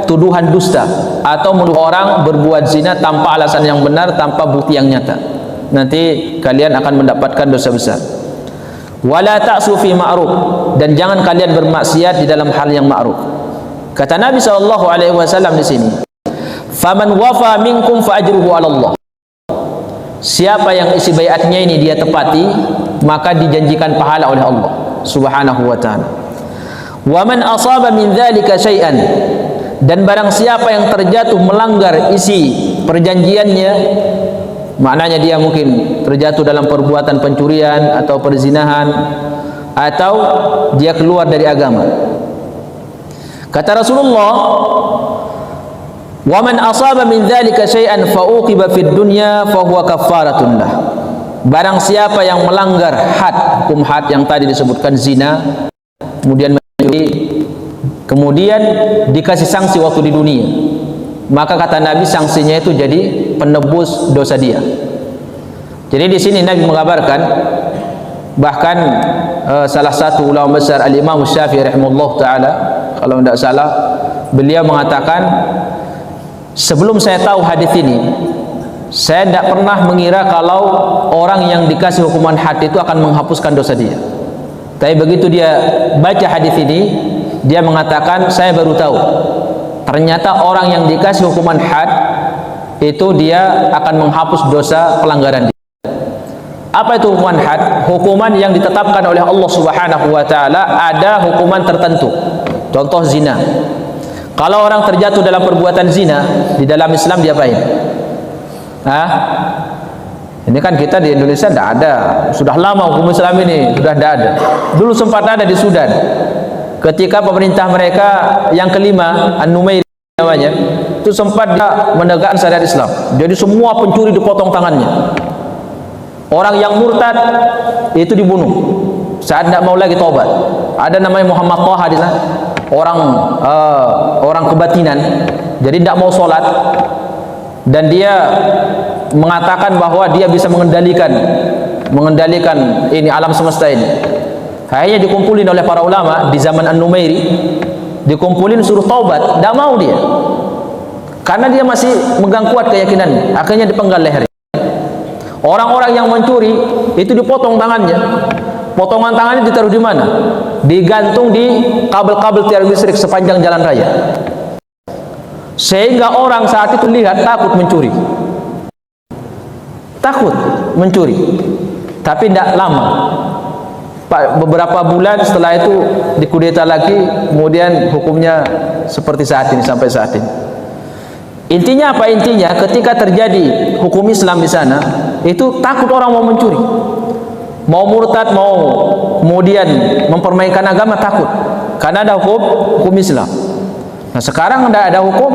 tuduhan dusta atau menuduh orang berbuat zina tanpa alasan yang benar, tanpa bukti yang nyata. Nanti kalian akan mendapatkan dosa besar. Wala ta'su fi ma'ruf, dan jangan kalian bermaksiat di dalam hal yang ma'ruf. Kata Nabi SAW di sini, "Faman wafa minkum fa ajruhu 'ala Allah." Siapa yang isi baiatnya ini dia tepati, maka dijanjikan pahala oleh Allah Subhanahu wa taala. Wa man asaba min dzalika syai'an, dan barang siapa yang terjatuh melanggar isi perjanjiannya, maknanya dia mungkin terjatuh dalam perbuatan pencurian atau perzinahan, atau dia keluar dari agama. Kata Rasulullah, "Wa man asaba min dzalika syai'an fa uqiba fid dunya fa huwa kaffaratun lah." Barang siapa yang melanggar hukum had yang tadi disebutkan, zina, kemudian mencuri, kemudian dikasih sanksi waktu di dunia, maka kata Nabi sanksinya itu jadi penebus dosa dia. Jadi di sini Nabi mengabarkan, bahkan salah satu ulama besar Al-Imam Syafi'i rahimahullah taala, kalau tidak salah, beliau mengatakan, sebelum saya tahu hadis ini, saya tidak pernah mengira kalau orang yang dikasih hukuman had itu akan menghapuskan dosa dia. Tapi begitu dia baca hadis ini, dia mengatakan, saya baru tahu ternyata orang yang dikasih hukuman had itu dia akan menghapus dosa pelanggaran dia. Apa itu hukuman had? Hukuman yang ditetapkan oleh Allah Subhanahu wa taala, ada hukuman tertentu. Contoh zina. Kalau orang terjatuh dalam perbuatan zina, di dalam Islam diapain? Ini kan kita di Indonesia tidak ada. Sudah lama hukum Islam ini sudah tidak ada. Dulu sempat ada di Sudan. Ketika pemerintah mereka yang kelima, An-Numairi namanya, itu sempat dia menegakkan syariat Islam. Jadi semua pencuri dipotong tangannya. Orang yang murtad itu dibunuh saat tidak mau lagi taubat. Ada namanya Muhammad Taha di sana, orang kebatinan, jadi tidak mau sholat, dan dia mengatakan bahwa dia bisa mengendalikan ini alam semesta ini. Akhirnya dikumpulin oleh para ulama di zaman An-Numairi, dikumpulin suruh taubat, tidak mau dia, karena dia masih megang kuat keyakinannya. Akhirnya dipenggal lehernya. Orang-orang yang mencuri itu dipotong tangannya. Potongan tangannya ditaruh di mana? Digantung di kabel-kabel tiang listrik sepanjang jalan raya. sehingga orang saat itu lihat takut mencuri, tapi tidak lama. Beberapa bulan setelah itu dikudeta lagi, kemudian hukumnya seperti saat ini, sampai saat ini. Intinya apa? Intinya ketika terjadi hukum Islam di sana, itu takut orang mau mencuri, mau murtad, mau kemudian mempermainkan agama, takut karena ada hukum Islam. Nah sekarang tidak ada hukum,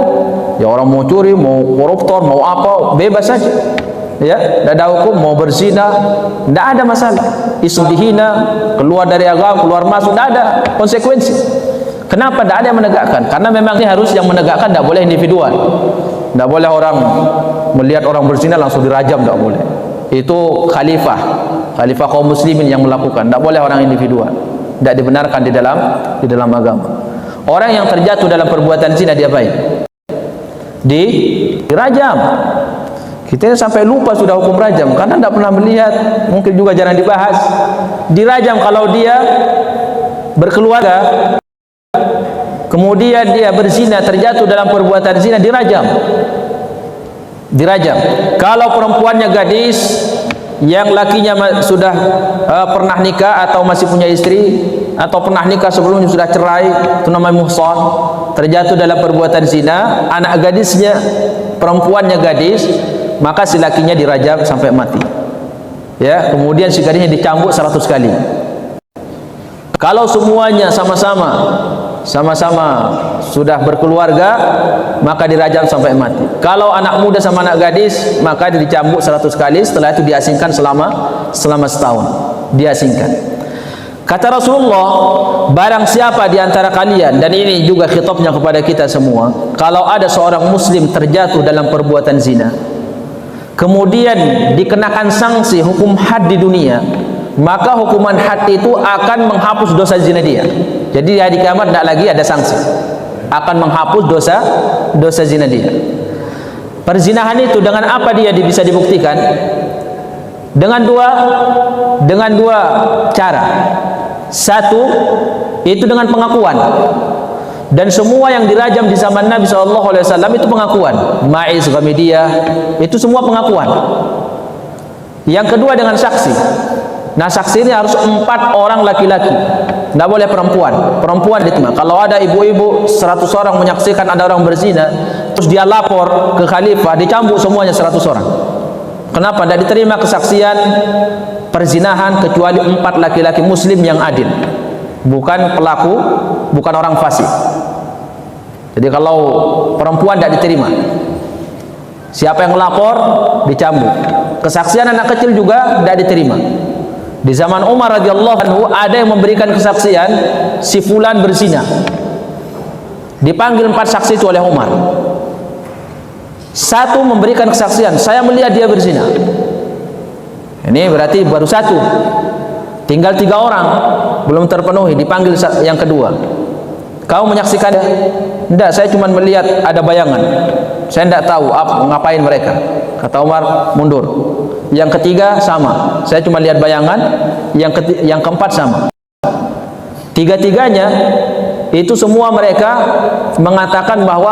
ya orang mau curi, mau koruptor, mau apa, bebas saja. Ya, tidak ada hukum, mau berzina, tidak ada masalah. Isu dihina, keluar dari agama, keluar masuk, tidak ada konsekuensi. Kenapa tidak ada yang menegakkan? Karena memang ini harus yang menegakkan, tidak boleh individual. Tidak boleh orang melihat orang berzina langsung dirajam, tidak boleh. Itu khalifah kaum muslimin yang melakukan. Tidak boleh orang individual. Tidak dibenarkan di dalam agama. Orang yang terjatuh dalam perbuatan zina diapain? Dirajam. Kita sampai lupa sudah hukum rajam karena tidak pernah melihat, mungkin juga jarang dibahas. Dirajam kalau dia berkeluarga, kemudian dia berzina, terjatuh dalam perbuatan zina, dirajam. Kalau perempuannya gadis yang lakinya sudah pernah nikah atau masih punya istri, atau pernah nikah sebelumnya sudah cerai, itu namanya muhsan, terjatuh dalam perbuatan zina, anak gadisnya, perempuannya gadis, maka si lakinya dirajam sampai mati. Ya, kemudian si gadisnya dicambuk 100 kali. Kalau semuanya sama-sama sudah berkeluarga, maka dirajam sampai mati. Kalau anak muda sama anak gadis, maka dicambuk 100 kali. Setelah itu diasingkan selama setahun. Diasingkan. Kata Rasulullah, barang siapa di antara kalian, dan ini juga khitabnya kepada kita semua, kalau ada seorang muslim terjatuh dalam perbuatan zina, kemudian dikenakan sanksi hukum had di dunia, maka hukuman had itu akan menghapus dosa zina dia. Jadi di hari kiamat tidak lagi ada sanksi, akan menghapus dosa zina dia. Perzinahan itu dengan apa dia bisa dibuktikan? Dengan dua cara. Satu, itu dengan pengakuan. Dan semua yang dirajam di zaman Nabi SAW itu pengakuan. Ma'iz, Ghamidiyah, itu semua pengakuan. Yang kedua dengan saksi. Nah saksi ini harus 4 orang laki-laki, tidak boleh perempuan diterima. Kalau ada ibu-ibu 100 orang menyaksikan ada orang berzina, terus dia lapor ke khalifah, dicambuk semuanya 100 orang. Kenapa? Tidak diterima kesaksian perzinahan kecuali 4 laki-laki muslim yang adil, bukan pelaku, bukan orang fasik. Jadi kalau perempuan tidak diterima, siapa yang melapor dicambuk. Kesaksian anak kecil juga tidak diterima. Di zaman Umar radhiyallahu anhu ada yang memberikan kesaksian si fulan berzina, dipanggil 4 saksi itu oleh Umar. Satu memberikan kesaksian, saya melihat dia berzina. Ini berarti baru 1, tinggal 3 orang belum terpenuhi, dipanggil yang kedua. Kamu menyaksikan? Tidak, saya cuma melihat ada bayangan, saya tidak tahu ngapain mereka. Kata Umar, mundur. Yang ketiga sama, saya cuma lihat bayangan. Yang keempat sama. Tiga-tiganya itu semua mereka mengatakan bahwa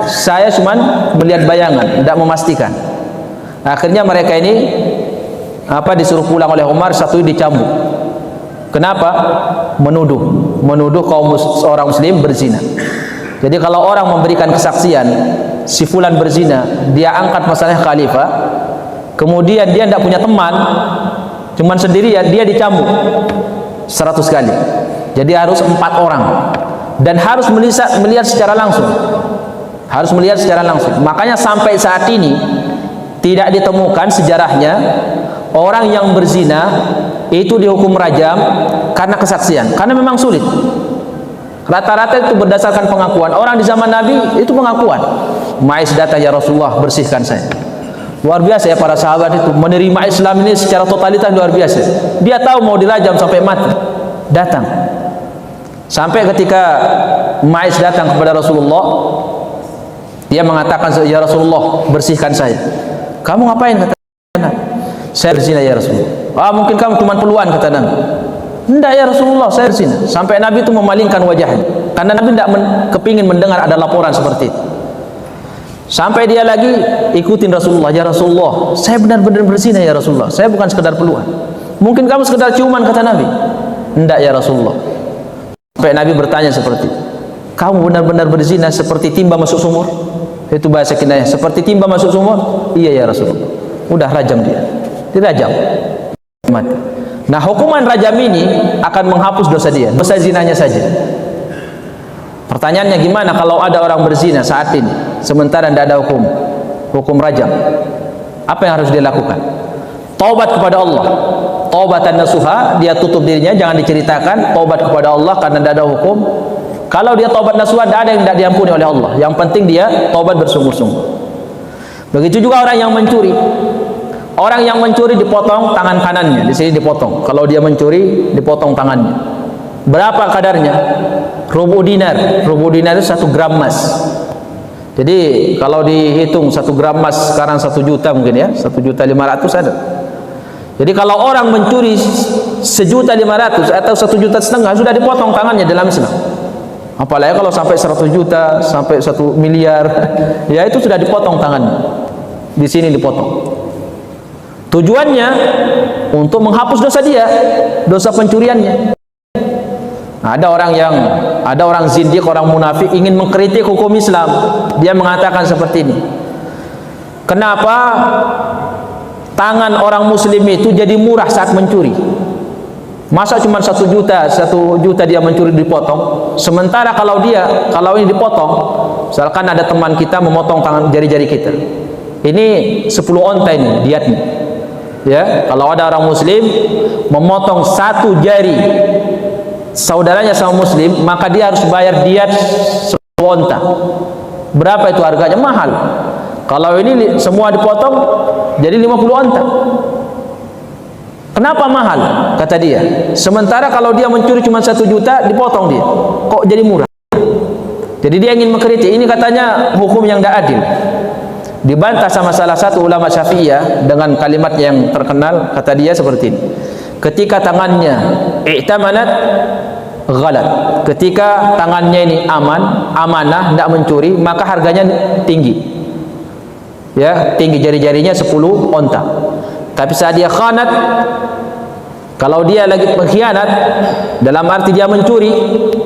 saya cuma melihat bayangan, tidak memastikan. Akhirnya mereka ini disuruh pulang oleh Umar, satu dicambuk. Kenapa? Menuduh orang muslim berzina. Jadi kalau orang memberikan kesaksian si fulan berzina, dia angkat masalah khalifah, kemudian dia tidak punya teman, cuman sendirian, dia dicambuk 100 kali. Jadi harus 4 orang dan harus melihat secara langsung. Makanya sampai saat ini tidak ditemukan sejarahnya orang yang berzina itu dihukum rajam karena kesaksian, karena memang sulit. Rata-rata itu berdasarkan pengakuan. Orang di zaman Nabi itu pengakuan. Ma'iz datang, ya Rasulullah bersihkan saya. Luar biasa ya para sahabat itu menerima Islam ini secara totalitas, luar biasa. Dia tahu mau dirajam sampai mati, datang. Sampai ketika Ma'iz datang kepada Rasulullah, dia mengatakan, ya Rasulullah bersihkan saya. Kamu ngapain? Kata Nabi. Saya berzina ya Rasulullah. Mungkin kamu cuma peluan, kata Nabi. Tidak ya Rasulullah, saya berzina. Sampai Nabi itu memalingkan wajahnya, karena Nabi tidak kepingin mendengar ada laporan seperti itu. Sampai dia lagi ikutin Rasulullah, ya Rasulullah, saya benar-benar berzina ya Rasulullah, saya bukan sekedar peluang. Mungkin kamu sekedar ciuman, kata Nabi. Enggak ya Rasulullah. Sampai Nabi bertanya seperti, kamu benar-benar berzina seperti timba masuk sumur? Itu bahasa kinayah, seperti timba masuk sumur? Iya ya Rasulullah. Udah rajam dia, dirajam, mati. Nah, hukuman rajam ini akan menghapus dosa dia, dosa zinanya saja. Pertanyaannya, gimana kalau ada orang berzina saat ini sementara tidak ada hukum rajam? Apa yang harus dia lakukan? Taubat kepada Allah, taubatan nasuha. Dia tutup dirinya, jangan diceritakan. Taubat kepada Allah karena tidak ada hukum. Kalau dia taubat nasuha, tidak ada yang tidak diampuni oleh Allah. Yang penting dia taubat bersungguh-sungguh. Begitu juga orang yang mencuri. Orang yang mencuri dipotong tangan kanannya, di sini dipotong. Kalau dia mencuri, dipotong tangannya. Berapa kadarnya? Rubu dinar. Rubu dinar itu 1 gram emas. Jadi kalau dihitung 1 gram emas sekarang 1 juta mungkin ya, 1.500.000 ada. Jadi kalau orang mencuri 1.500.000 atau 1,5 juta sudah dipotong tangannya dalam Islam. Apalagi kalau sampai 100 juta, sampai 1 miliar, ya itu sudah dipotong tangannya. Di sini dipotong. Tujuannya untuk menghapus dosa dia, dosa pencuriannya. Nah, ada orang zindik, orang munafik ingin mengkritik hukum Islam. Dia mengatakan seperti ini. Kenapa tangan orang muslim itu jadi murah saat mencuri? Masa cuma 1 juta dia mencuri dipotong? Sementara kalau ini dipotong, misalkan ada teman kita memotong tangan jari-jari kita. Ini 10 onta ini diatnya. Ya, kalau ada orang muslim memotong 1 jari saudaranya sama muslim, maka dia harus bayar diat 10 onta. Berapa itu harganya? Mahal. Kalau ini semua dipotong jadi 50 onta. Kenapa mahal? Kata dia. Sementara kalau dia mencuri cuma 1 juta dipotong dia, kok jadi murah? Jadi dia ingin mengkritik. Ini katanya hukum yang tidak adil. Dibantah sama salah satu ulama Syafi'iyah dengan kalimat yang terkenal. Kata dia seperti ini, ketika tangannya i'tamanat ghalat, ketika tangannya ini amanah, tidak mencuri, maka harganya tinggi. Ya, tinggi, jari-jarinya 10 onta. Tapi saat dia khanat, kalau dia lagi pengkhianat, dalam arti dia mencuri,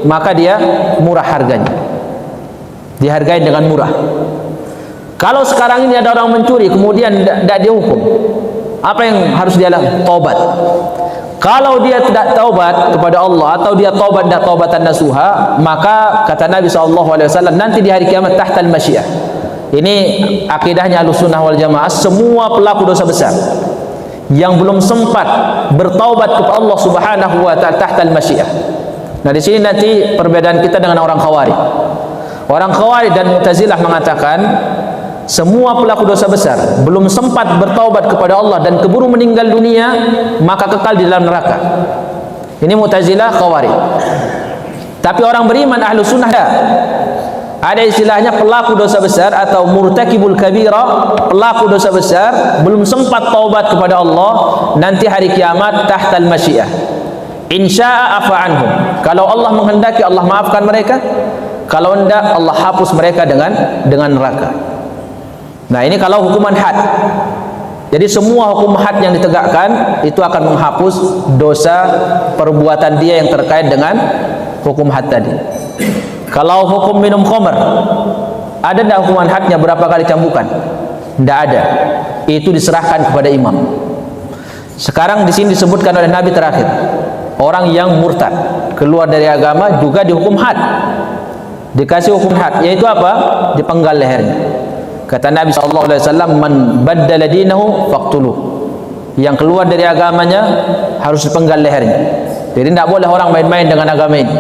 maka dia murah harganya, dihargai dengan murah. Kalau sekarang ini ada orang mencuri kemudian tidak dihukum, apa yang harus dia lakukan? Taubat. Kalau dia tidak taubat kepada Allah, atau dia taubat tidak taubatan nasuha, maka kata Nabi SAW, nanti di hari kiamat tahtal masyiah. Ini akidahnya Ahlussunnah wal Jamaah. Semua pelaku dosa besar yang belum sempat bertaubat kepada Allah Subhanahu wa ta'ala tahtal masyiah. Nah, di sini nanti perbedaan kita dengan orang Khawarij. Orang Khawarij dan Mu'tazilah mengatakan semua pelaku dosa besar belum sempat bertaubat kepada Allah dan keburu meninggal dunia, maka kekal di dalam neraka. Ini Mu'tazilah, Khawarij. Tapi orang beriman Ahlussunnah ada istilahnya pelaku dosa besar atau murtakibul kabira, pelaku dosa besar belum sempat taubat kepada Allah, nanti hari kiamat tahtal masyiah. Insya'a afa anhum. Kalau Allah menghendaki, Allah maafkan mereka. Kalau tidak, Allah hapus mereka dengan neraka. Nah, ini kalau hukuman had. Jadi semua hukum had yang ditegakkan itu akan menghapus dosa perbuatan dia yang terkait dengan hukum had tadi. Kalau hukum minum khamr, ada tidak hukuman hadnya berapa kali cambukan? Tidak ada. Itu diserahkan kepada imam. Sekarang di sini disebutkan oleh Nabi terakhir, orang yang murtad, keluar dari agama juga dihukum had. Dikasih hukum had, yaitu apa? Dipenggal lehernya. Kata Nabi SAW, man baddala dinahu faqtuluh. Yang keluar dari agamanya harus dipenggal lehernya. Jadi tidak boleh orang main-main dengan agama ini,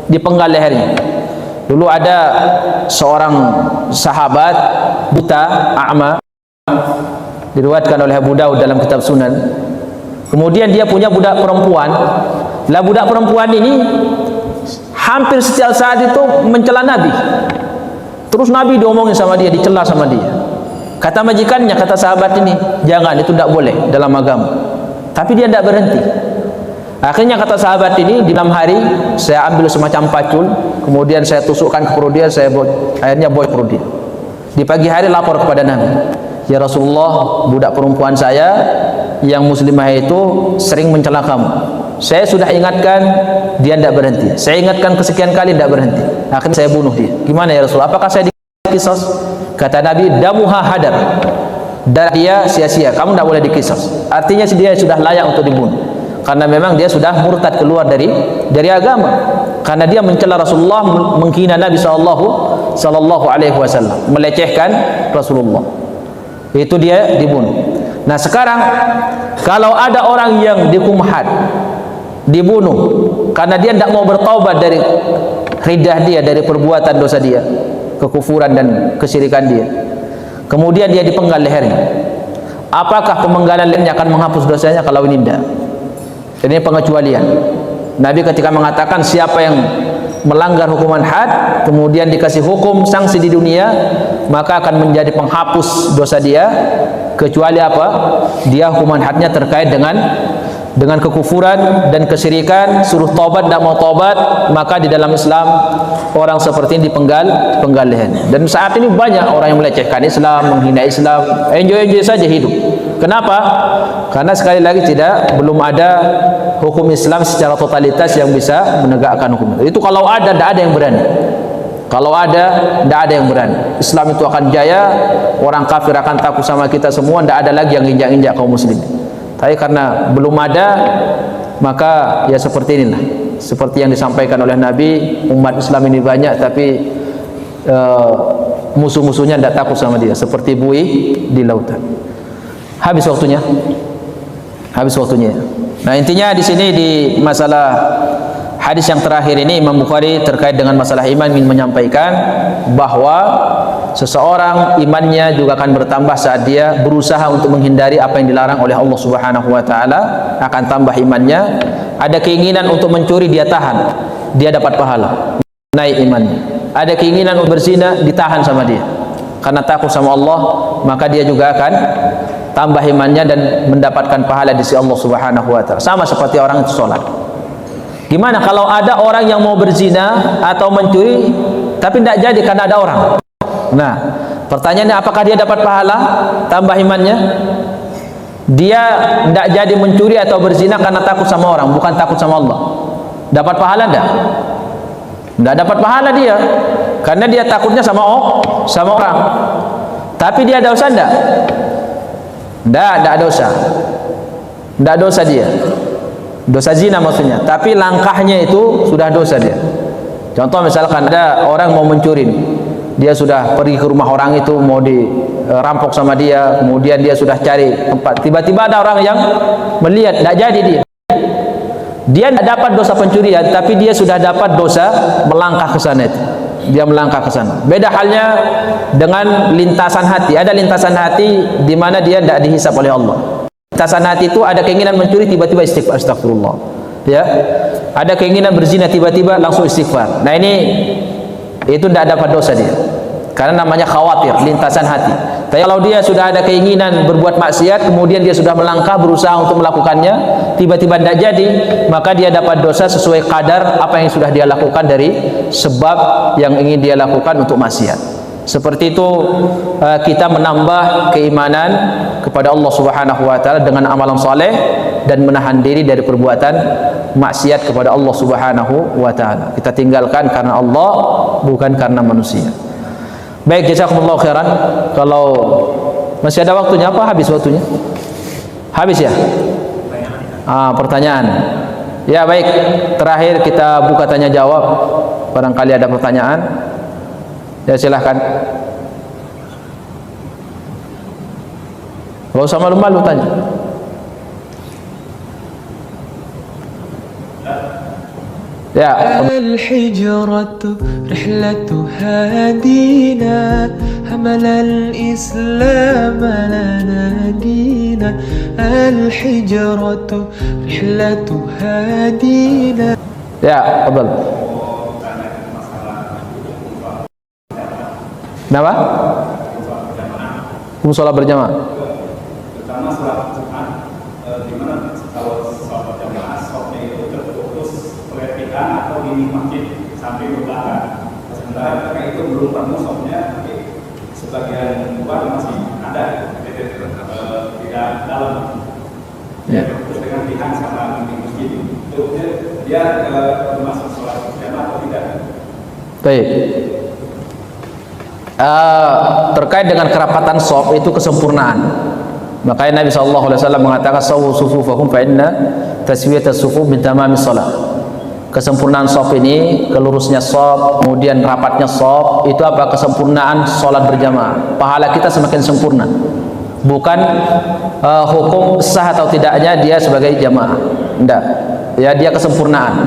dipenggal lehernya. Dulu ada seorang sahabat buta, a'ma, diriwayatkan oleh Abu Daud dalam kitab Sunan. Kemudian dia punya budak perempuan. Lah budak perempuan ini hampir setiap saat itu mencela Nabi. Terus Nabi diomongin sama dia, dicela sama dia. Kata majikannya, kata sahabat ini, jangan, itu tidak boleh dalam agama. Tapi dia tidak berhenti. Akhirnya kata sahabat ini, di malam hari saya ambil semacam pacul, kemudian saya tusukkan ke perut dia, akhirnya boy perut dia. Di pagi hari lapor kepada Nabi, ya Rasulullah, budak perempuan saya yang muslimah itu sering mencela kamu. Saya sudah ingatkan, dia tidak berhenti. Saya ingatkan kesekian kali, tidak berhenti. Akhirnya saya bunuh dia. Gimana ya Rasulullah? Apakah saya dikisos? Kata Nabi, damuha hadar. Darah dia sia-sia, kamu tidak boleh dikisos. Artinya dia sudah layak untuk dibunuh, karena memang dia sudah murtad keluar dari agama, karena dia mencela Rasulullah, menghina Nabi sallallahu alaihi wasallam, melecehkan Rasulullah. Itu dia dibunuh. Nah sekarang kalau ada orang yang dihukum had, dibunuh karena dia tidak mau bertaubat dari riddah dia, dari perbuatan dosa dia, kekufuran dan kesyirikan dia, kemudian dia dipenggal lehernya, apakah pemenggalan lehernya akan menghapus dosanya? Kalau ini tidak, ini pengecualian. Nabi ketika mengatakan siapa yang melanggar hukuman had kemudian dikasih hukum sanksi di dunia, maka akan menjadi penghapus dosa dia, kecuali apa? Dia hukuman hadnya terkait dengan kekufuran dan kesyirikan, suruh taubat, tidak mau taubat, maka di dalam Islam orang seperti ini dipenggal leher. Dan saat ini banyak orang yang melecehkan Islam, menghina Islam, enjoy saja hidup. Kenapa? Karena sekali lagi belum ada hukum Islam secara totalitas yang bisa menegakkan hukum. Itu kalau ada, tidak ada yang berani. Kalau ada, tidak ada yang berani. Islam itu akan jaya, orang kafir akan takut sama kita semua, tidak ada lagi yang injak-injak kaum muslimin. Tapi karena belum ada, maka ya seperti inilah, seperti yang disampaikan oleh Nabi, umat Islam ini banyak tapi musuh-musuhnya tidak takut sama dia, seperti buih di lautan. Habis waktunya. Nah intinya di sini, di masalah hadis yang terakhir ini, Imam Bukhari terkait dengan masalah iman ingin menyampaikan bahwa seseorang imannya juga akan bertambah saat dia berusaha untuk menghindari apa yang dilarang oleh Allah Subhanahu wa taala, akan tambah imannya. Ada keinginan untuk mencuri, dia tahan, dia dapat pahala, naik imannya. Ada keinginan untuk berzina, ditahan sama dia karena takut sama Allah, maka dia juga akan tambah imannya dan mendapatkan pahala di sisi Allah Subhanahu wa taala. Sama seperti orang itu sholat. Gimana kalau ada orang yang mau berzina atau mencuri tapi tidak jadi karena ada orang? Nah, pertanyaannya, apakah dia dapat pahala tambah imannya? Dia tidak jadi mencuri atau berzina karena takut sama orang, bukan takut sama Allah. Dapat pahala tidak? Tidak dapat pahala dia, karena dia takutnya sama orang. Tapi dia ada dosa tidak? Tidak dosa. Tidak dosa dia. Dosa zina maksudnya. Tapi langkahnya itu sudah dosa dia. Contoh misalkan ada orang mau mencuri, dia sudah pergi ke rumah orang itu mau dirampok sama dia, kemudian dia sudah cari tempat, tiba-tiba ada orang yang melihat, tidak jadi dia tidak dapat dosa pencurian, tapi dia sudah dapat dosa melangkah ke sana itu. Dia melangkah ke sana. Beda halnya dengan lintasan hati. Ada lintasan hati di mana dia tidak dihisap oleh Allah. Lintasan hati itu ada keinginan mencuri, tiba-tiba istighfar, astagfirullah. Ya, ada keinginan berzina, tiba-tiba langsung istighfar. Nah ini itu tidak dapat dosa dia, karena namanya khawatir, lintasan hati. Tapi kalau dia sudah ada keinginan berbuat maksiat, kemudian dia sudah melangkah berusaha untuk melakukannya, tiba-tiba tidak jadi, maka dia dapat dosa sesuai kadar apa yang sudah dia lakukan dari sebab yang ingin dia lakukan untuk maksiat. Seperti itu kita menambah keimanan kepada Allah Subhanahu wa taala dengan amalan saleh dan menahan diri dari perbuatan maksiat kepada Allah Subhanahu wa taala. Kita tinggalkan karena Allah, bukan karena manusia. Baik, jazakumullahu khairan. Kalau masih ada waktunya, apa habis waktunya? Habis ya? Pertanyaan. Ya baik, terakhir kita buka tanya jawab. Barangkali ada pertanyaan. Ya silahkan. Gak usah malu-malu tanya. Ya. الحجرة رحلة هادينا حمل الإسلام لنا دينا الحجرة رحلة هادينا. Ya, fadhal. Kenapa? Sholat berjamaah. Terutama sholat Jumat, di mana kalau sholat berjamaah sholatnya itu terputus oleh pihak atau ini masjid sampai ke belakang. Sementara mereka itu belum penuh sholatnya, sebagian luar masih ada tidak dalam terus dengan pihak sama masjid itu dia masuk sholat jamaah atau tidak? Baik. Terkait dengan kerapatan shaf itu kesempurnaan. Makanya Nabi SAW mengatakan sawwu sufufahum fa inna taswiyatas sufuf min tamamis shalah. Kesempurnaan shaf ini, kelurusnya shaf, kemudian rapatnya shaf, itu apa? Kesempurnaan sholat berjamaah. Pahala kita semakin sempurna. Bukan hukum sah atau tidaknya dia sebagai jamaah. Tidak. Ya, dia kesempurnaan.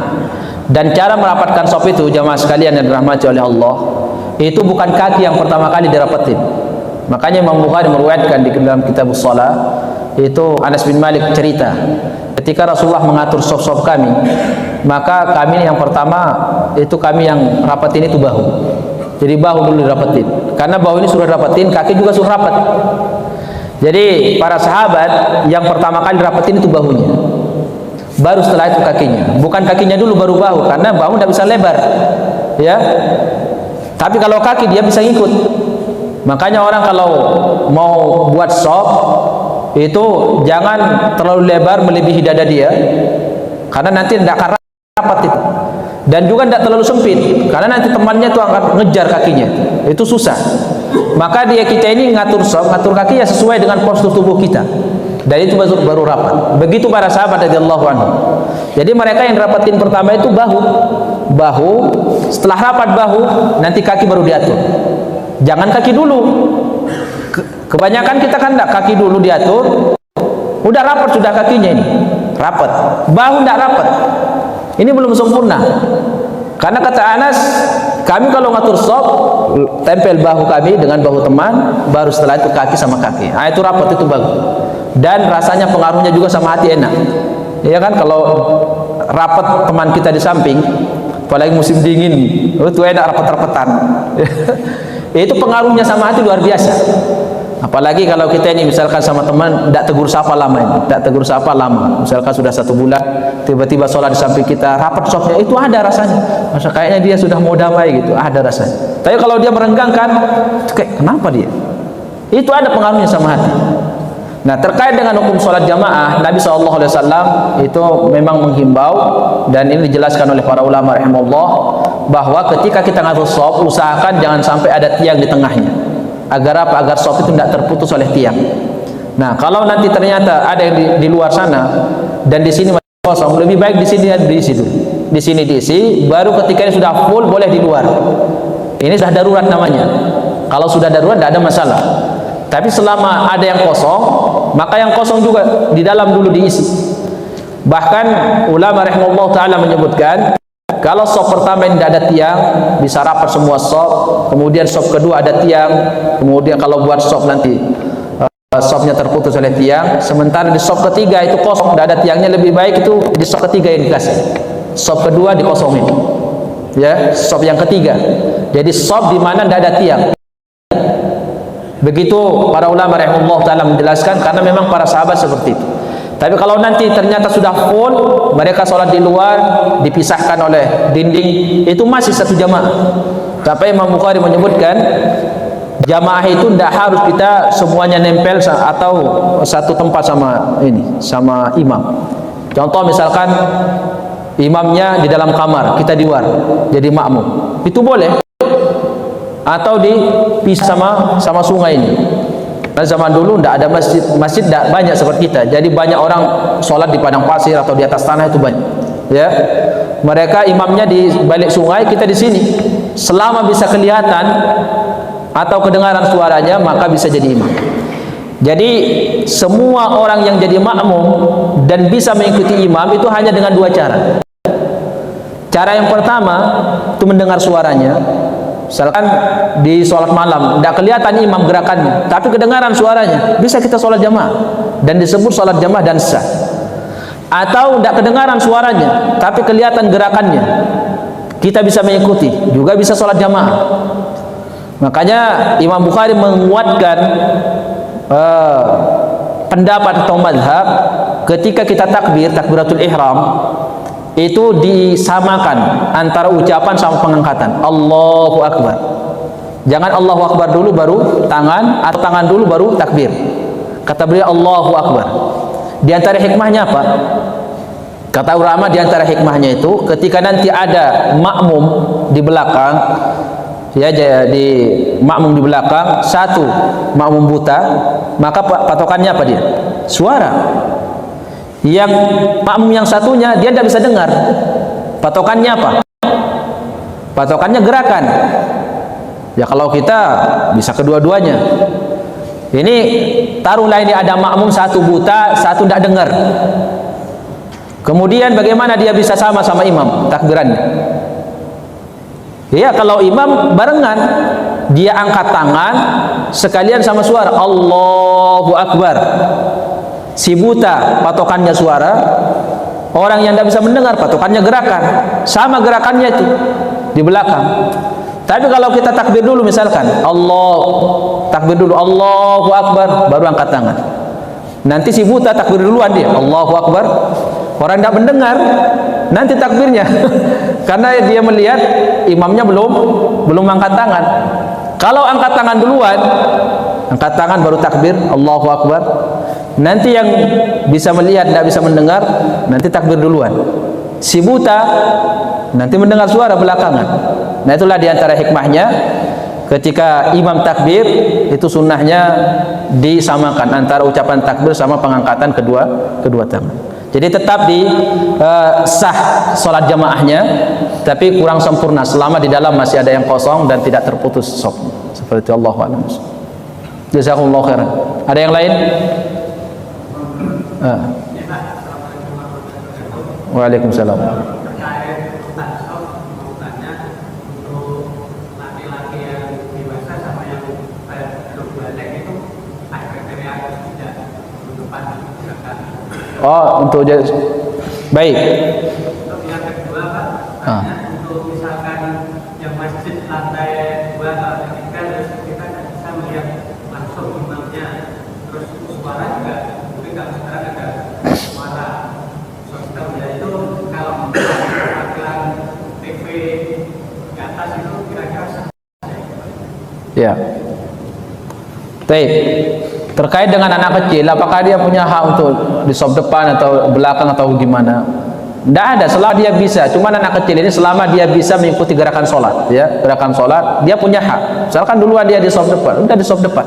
Dan cara merapatkan shaf itu, jamaah sekalian yang dirahmati oleh Allah, itu bukan kaki yang pertama kali dirapatin. Makanya Imam Bukhari meriwayatkan di dalam kitab shalah, itu Anas bin Malik cerita, ketika Rasulullah mengatur shaf-shaf kami, maka kami yang pertama itu kami yang rapatin itu bahu. Jadi bahu dulu dirapatin. Karena bahu ini sudah rapatin, kaki juga sudah rapat. Jadi para sahabat yang pertama kali rapatin itu bahunya. Baru setelah itu kakinya. Bukan kakinya dulu baru bahu, karena bahu tidak bisa lebar. Ya. Tapi kalau kaki dia bisa ngikut. Makanya orang kalau mau buat shaf itu jangan terlalu lebar melebihi dada dia, karena nanti tidak akan rapat itu. Dan juga tidak terlalu sempit, karena nanti temannya itu akan ngejar kakinya. Itu susah. Maka kita ini ngatur shaf, ngatur kaki ya sesuai dengan postur tubuh kita. Dan itu baru rapat. Begitu para sahabat radhiyallahu anhu. Jadi mereka yang rapatin pertama itu bahu. Setelah rapat bahu, nanti kaki baru diatur. Jangan kaki dulu. Kebanyakan kita kan enggak, kaki dulu diatur. Udah rapat sudah kakinya ini. Rapat. Bahu enggak rapat. Ini belum sempurna. Karena kata Anas, kami kalau ngatur shaf, tempel bahu kami dengan bahu teman, baru setelah itu kaki sama kaki. Nah, itu rapat, itu bagus. Dan rasanya pengaruhnya juga sama hati enak. Ya kan, kalau rapat teman kita di samping, apalagi musim dingin, itu enak rapat-rapatan. Itu pengaruhnya sama hati luar biasa. Apalagi kalau kita ini misalkan sama teman tidak tegur sapa lama ini, tidak tegur sapa lama. Misalkan sudah 1 bulan, tiba-tiba sholat di samping kita, rapat shafnya, itu ada rasanya. Masa kayaknya dia sudah mau damai gitu, ada rasanya. Tapi kalau dia merenggangkan, kayak kenapa dia? Itu ada pengaruhnya sama hati. Nah, terkait dengan hukum sholat jamaah, Nabi SAW itu memang menghimbau, dan ini dijelaskan oleh para ulama rahimahullah, bahwa ketika kita ngatur shaf, usahakan jangan sampai ada tiang di tengahnya. Agar apa? Agar shaf itu tidak terputus oleh tiang. Nah, kalau nanti ternyata ada yang di luar sana dan di sini masih kosong, lebih baik di sini dan di situ. Di sini diisi, baru ketika ini sudah full boleh di luar. Ini sudah darurat namanya. Kalau sudah darurat tidak ada masalah. Tapi selama ada yang kosong, maka yang kosong juga di dalam dulu diisi. Bahkan ulama rahimahullah taala menyebutkan, kalau shaf pertama ini tidak ada tiang, bisa rapat semua shaf. Kemudian shaf kedua ada tiang. Kemudian kalau buat shaf nanti shafnya terputus oleh tiang. Sementara di shaf ketiga itu kosong, tidak ada tiangnya, lebih baik itu di shaf ketiga yang dikasih. Shaf kedua dikosongin. Ya, shaf yang ketiga. Jadi shaf di mana tidak ada tiang. Begitu para ulama rahimahullah taala menjelaskan, karena memang para sahabat seperti itu. Tapi kalau nanti ternyata sudah full, mereka sholat di luar, dipisahkan oleh dinding, itu masih satu jamaah. Tapi Imam Bukhari menyebutkan, jamaah itu tidak harus kita semuanya nempel atau satu tempat sama imam. Contoh misalkan imamnya di dalam kamar, kita di luar, jadi makmum, itu boleh. Atau dipisah sama sungai ini. Nah, zaman dulu tidak ada masjid tidak banyak seperti kita. Jadi banyak orang sholat di padang pasir atau di atas tanah, itu banyak. Ya, mereka imamnya di balik sungai, kita di sini. Selama bisa kelihatan atau kedengaran suaranya, maka bisa jadi imam. Jadi semua orang yang jadi makmum dan bisa mengikuti imam itu hanya dengan 2 cara. Cara yang pertama itu mendengar suaranya. Misalkan di sholat malam tidak kelihatan imam gerakannya, tapi kedengaran suaranya, bisa kita sholat jamaah dan disebut sholat jamaah dan sah. Atau tidak kedengaran suaranya tapi kelihatan gerakannya, kita bisa mengikuti, juga bisa sholat jamaah. Makanya Imam Bukhari menguatkan pendapat atau madhab, ketika kita takbiratul ihram, itu disamakan antara ucapan sama pengangkatan Allahu Akbar. Jangan Allahu Akbar dulu baru tangan, atau tangan dulu baru takbir. Kata beliau Allahu Akbar. Di antara hikmahnya apa? Kata ulama di antara hikmahnya itu ketika nanti ada makmum di belakang, ya di makmum di belakang, satu makmum buta, maka patokannya apa dia? Suara. Yang makmum yang satunya dia tidak bisa dengar. Patokannya apa? Patokannya gerakan. Ya kalau kita bisa kedua-duanya. Ini taruhlah ini ada makmum satu buta, satu tidak dengar. Kemudian bagaimana dia bisa sama-sama imam takbirannya? Ya kalau imam barengan, dia angkat tangan sekalian sama suara Allahu Akbar. Si buta patokannya suara, orang yang tidak bisa mendengar patokannya gerakan. Sama gerakannya itu di belakang. Tapi kalau kita takbir dulu misalkan takbir dulu Allahu Akbar baru angkat tangan. Nanti si buta takbir duluan dia Allahu Akbar. Orang tidak mendengar nanti takbirnya karena dia melihat imamnya belum angkat tangan. Kalau angkat tangan duluan, angkat tangan baru takbir Allahu Akbar. Nanti yang bisa melihat tidak bisa mendengar nanti takbir duluan. Si buta nanti mendengar suara belakangan. Nah itulah diantara hikmahnya ketika imam takbir itu sunnahnya disamakan antara ucapan takbir sama pengangkatan kedua tangan. Jadi tetap sah sholat jamaahnya, tapi kurang sempurna selama di dalam masih ada yang kosong dan tidak terputus shaf. Seperti Allah a'lam. Jazakumullah khairan. Ada yang lain? Waalaikumsalam. Oh, untuk baik. Untuk yang kedua, Pak, untuk misalkan yang masjid lantai 2 atau 3 terus kita tidak bisa melihat langsung imamnya, terus suara juga, tapi kalau sekarang ada suara sosial itu kalau tampilan TV di atas itu kira-kira ya. Baik. Terkait dengan anak kecil, apakah dia punya hak untuk di saf depan atau belakang atau gimana? Tidak ada, selama dia bisa. Cuma anak kecil ini selama dia bisa mengikuti gerakan sholat, ya gerakan sholat, dia punya hak. Misalkan duluan dia di saf depan, udah di saf depan.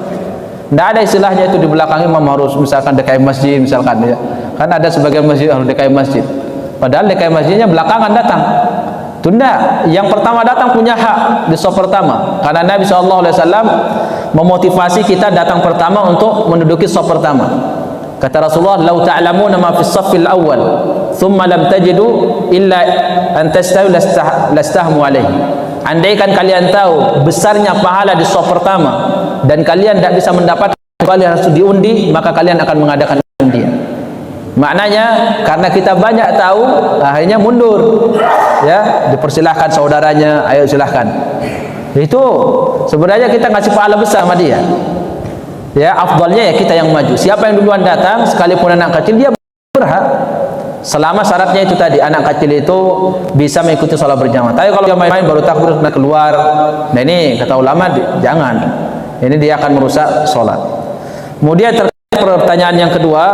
Tidak ada istilahnya itu di belakang imam harus misalkan dekat masjid, misalkan ya. Kan ada sebagian masjid harus dekat masjid. Padahal dekat masjidnya belakangan datang. Tunda, yang pertama datang punya hak di saf pertama. Karena Nabi SAW memotivasi kita datang pertama untuk menduduki saf pertama. Kata Rasulullah, "Lau ta'lamuna ma fis saffil awwal, thumma lam tajidu illa an tastawi lastahmu alaihi." Andaikan kalian tahu besarnya pahala di saf pertama dan kalian tidak bisa mendapatkan kecuali harus diundi, maka kalian akan mengadakan undian. Maknanya karena kita banyak tahu, akhirnya mundur. Ya, dipersilahkan saudaranya, ayo silahkan. Itu sebenarnya kita ngasih pahala besar sama dia. Ya, afdalnya ya kita yang maju. Siapa yang duluan datang, sekalipun anak kecil, dia berhak. Selama syaratnya itu tadi, anak kecil itu bisa mengikuti sholat berjamaah. Tapi kalau dia main-main baru takbir keluar, nah ini kata ulama jangan. Ini dia akan merusak sholat. Kemudian pertanyaan yang kedua,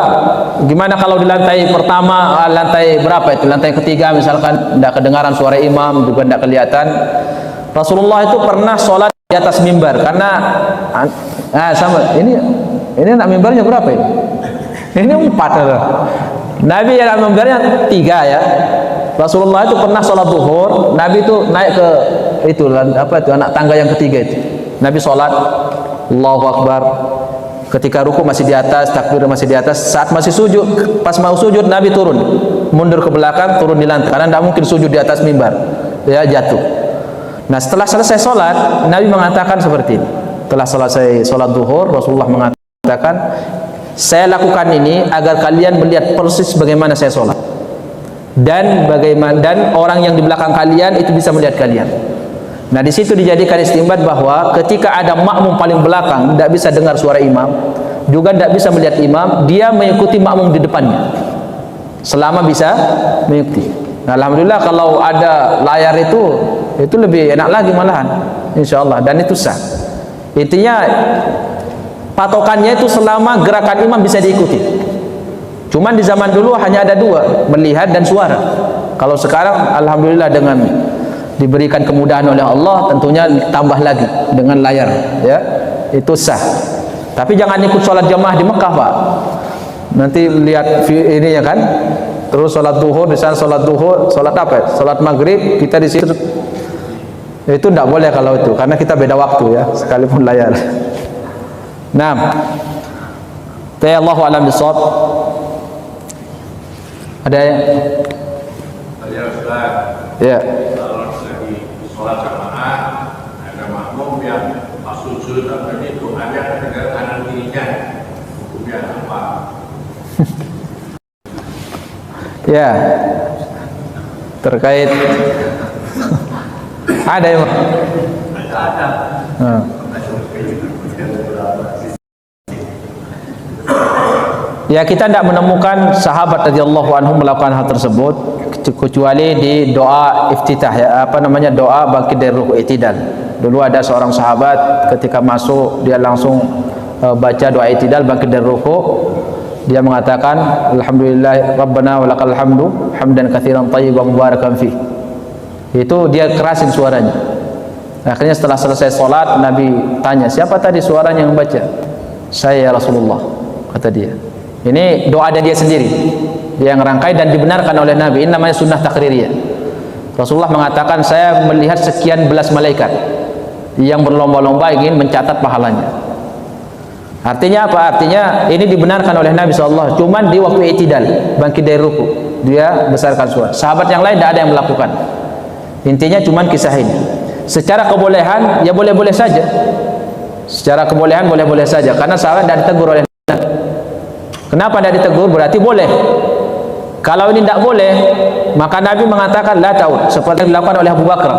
gimana kalau di lantai pertama, lantai berapa itu? Lantai ketiga misalkan tidak kedengaran suara imam, juga tidak kelihatan. Rasulullah itu pernah sholat di atas mimbar karena sama ini anak mimbarnya berapa ini? Ini 4 ada. Nabi yang mimbarnya 3 ya. Rasulullah itu pernah sholat zuhur, Nabi itu naik ke itu apa itu anak tangga yang ketiga itu. Nabi sholat, Allahu Akbar. Ketika ruku masih di atas, takbir masih di atas. Saat masih sujud, pas mau sujud Nabi turun, mundur ke belakang, turun di lantai. Karena tidak mungkin sujud di atas mimbar, ya jatuh. Nah setelah selesai sholat, Nabi mengatakan seperti ini. Setelah selesai sholat zuhur, Rasulullah mengatakan, saya lakukan ini agar kalian melihat persis bagaimana saya sholat, dan orang yang di belakang kalian itu bisa melihat kalian. Nah di situ dijadikan istimbat bahwa ketika ada makmum paling belakang tidak bisa dengar suara imam, juga tidak bisa melihat imam, dia mengikuti makmum di depannya selama bisa mengikuti. Nah, alhamdulillah kalau ada layar itu lebih enak lagi malahan. insya Allah, dan itu sah. Intinya patokannya itu selama gerakan imam bisa diikuti. Cuman di zaman dulu hanya ada dua, melihat dan suara. Kalau sekarang alhamdulillah dengan diberikan kemudahan oleh Allah, tentunya tambah lagi dengan layar, ya, itu sah. Tapi jangan ikut sholat jamaah di Mekah, Pak. Nanti lihat ini ya kan, terus sholat duhur di sana, sholat duhur, sholat apa? Sholat maghrib kita di situ. Itu tidak boleh kalau itu, karena kita beda waktu ya, sekalipun layar. Nah, Allahu a'lam bishawab. Ada ya? Saya Ustaz, Ya. kalau lagi sholat jamaah ada makmum yang pas sujud atau ini doanya kedengar kanan kirinya, hukumnya apa? Ya, terkait ada yang ya, kita tidak menemukan sahabat radhiyallahu anhum melakukan hal tersebut kecuali di doa iftitah, ya, apa namanya, doa bangkit dari ruku' i'tidal. Dulu ada seorang sahabat ketika masuk dia langsung baca doa i'tidal bangkit dari ruku'. Dia mengatakan alhamdulillah rabbana walakal hamdu hamdan katsiran thayyiban mubarakan fi. Itu dia kerasin suaranya. Akhirnya setelah selesai salat Nabi tanya, siapa tadi suaranya yang baca? Saya ya Rasulullah, kata dia. Ini doa dari dia sendiri, dia yang rangkai dan dibenarkan oleh Nabi. Ini namanya sunnah takririyah. Rasulullah mengatakan, saya melihat sekian belas malaikat yang berlomba-lomba ingin mencatat pahalanya. Artinya apa? Artinya ini dibenarkan oleh Nabi SAW. Cuman di waktu i'tidal, bangkit dari ruku, dia besarkan suara. Sahabat yang lain tidak ada yang melakukan. Intinya cuman kisah ini. Secara kebolehan, ya boleh-boleh saja. Secara kebolehan boleh-boleh saja, karena sahabat tidak ditegur oleh Nabi. Kenapa tidak ditegur? Berarti boleh. Kalau ini tidak boleh, maka Nabi mengatakan la ta'ud, seperti yang dilakukan oleh Abu Bakar.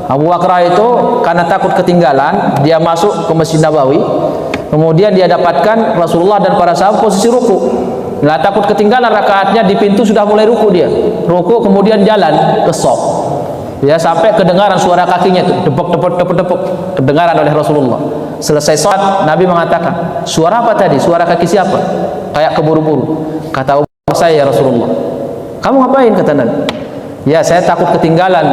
Abu Bakar itu karena takut ketinggalan, dia masuk ke Masjid Nabawi, kemudian dia dapatkan Rasulullah dan para sahabat posisi ruku. Lah takut ketinggalan rakaatnya, di pintu sudah mulai ruku dia. Ruku kemudian jalan ke shaf. Ya, sampai kedengaran suara kakinya itu depuk kedengaran oleh Rasulullah. Selesai salat Nabi mengatakan, suara apa tadi? Suara kaki siapa? Kayak keburu-buru. Kata saya, ya Rasulullah. Kamu ngapain? Kata Nabi. Ya, saya takut ketinggalan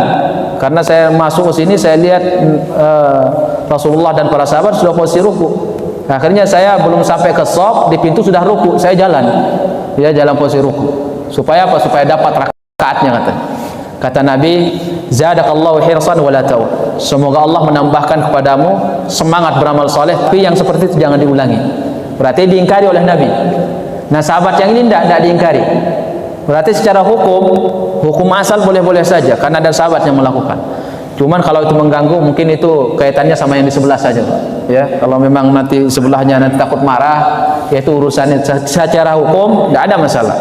karena saya masuk ke sini, saya lihat Rasulullah dan para sahabat sudah posisi ruku. Akhirnya saya belum sampai ke shaf, di pintu sudah ruku, saya jalan. Ya, jalan posisi ruku. Supaya apa? Supaya dapat rakaatnya, kata. Kata Nabi, zadakallahu hirsan wala ta'ud. Semoga Allah menambahkan kepadamu semangat beramal soleh, tapi yang seperti itu jangan diulangi. Berarti diingkari oleh Nabi. Nah, sahabat yang ini tidak diingkari. Berarti secara hukum asal boleh-boleh saja, karena ada sahabat yang melakukan. Cuman kalau itu mengganggu, mungkin itu kaitannya sama yang di sebelah saja, Pak. Ya, kalau memang nanti sebelahnya nanti takut marah, yaitu urusannya secara hukum tidak ada masalah.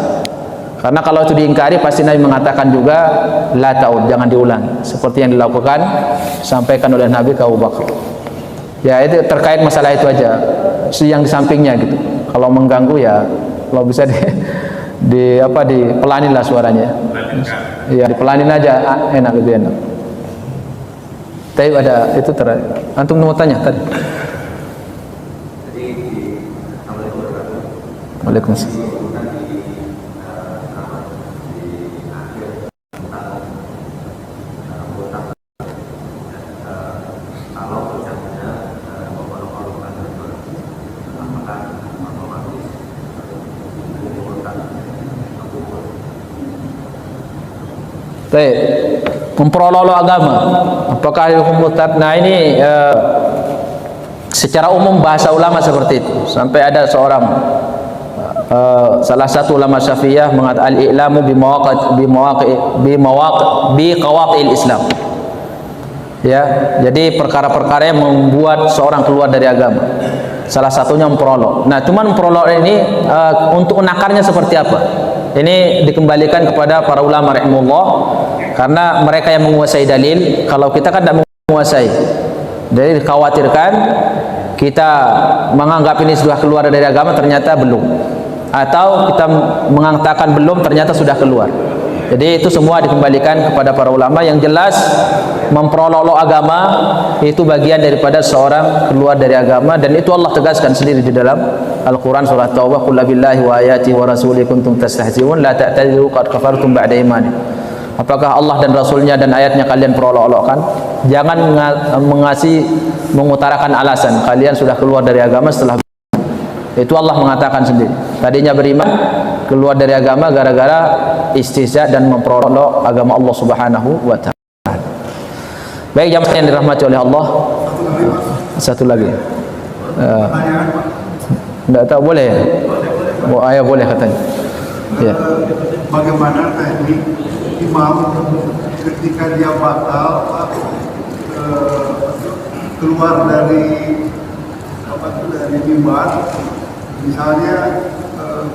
Karena kalau itu diingkari, pasti Nabi mengatakan juga la ta'ud, jangan diulang, seperti yang dilakukan sampaikan oleh Nabi ke Abu Bakar. Ya, itu terkait masalah itu aja, yang di sampingnya gitu. Kalau mengganggu ya, kalau bisa dipelanin lah suaranya. Iya, dipelanin aja, enak, lebih enak. Tapi ada itu terakhir. Antum mau tanya tadi? Waalaikumsalam. Baik, memperolok agama, apakah hukum murtad? Nah, ini secara umum bahasa ulama seperti itu. Sampai ada seorang salah satu ulama Syafi'iyah mengatakan al-i'lamu bi qawatil Islam. Ya, jadi perkara-perkara yang membuat seorang keluar dari agama. Salah satunya memperolok. Nah, cuman memperolok ini untuk nakarnya seperti apa? Ini dikembalikan kepada para ulama rahimahullah, karena mereka yang menguasai dalil. Kalau kita kan tidak menguasai, jadi dikhawatirkan kita menganggap ini sudah keluar dari agama, ternyata belum, atau kita mengatakan belum, ternyata sudah keluar. Jadi itu semua dikembalikan kepada para ulama. Yang jelas memperolok-olok agama itu bagian daripada seorang keluar dari agama, dan itu Allah tegaskan sendiri di dalam Al-Quran surah Taubah, qul billahi wa ayatihi wa rasulihi kuntum tastahzi'un la ta'tadiru qad kafartum ba'da imanikum. Apakah Allah dan Rasulnya dan ayatnya kalian perolok-olokkan? Jangan mengutarakan alasan kalian sudah keluar dari agama setelah itu. Allah mengatakan sendiri, tadinya beriman keluar dari agama gara-gara istihza dan memperolok agama Allah Subhanahu wa taala. Baik jamaah yang dirahmati oleh Allah, satu lagi. Enggak tahu boleh. Ayah boleh katanya. Ya. Bagaimana teknik imam ketika dia batal keluar dari mimbar, misalnya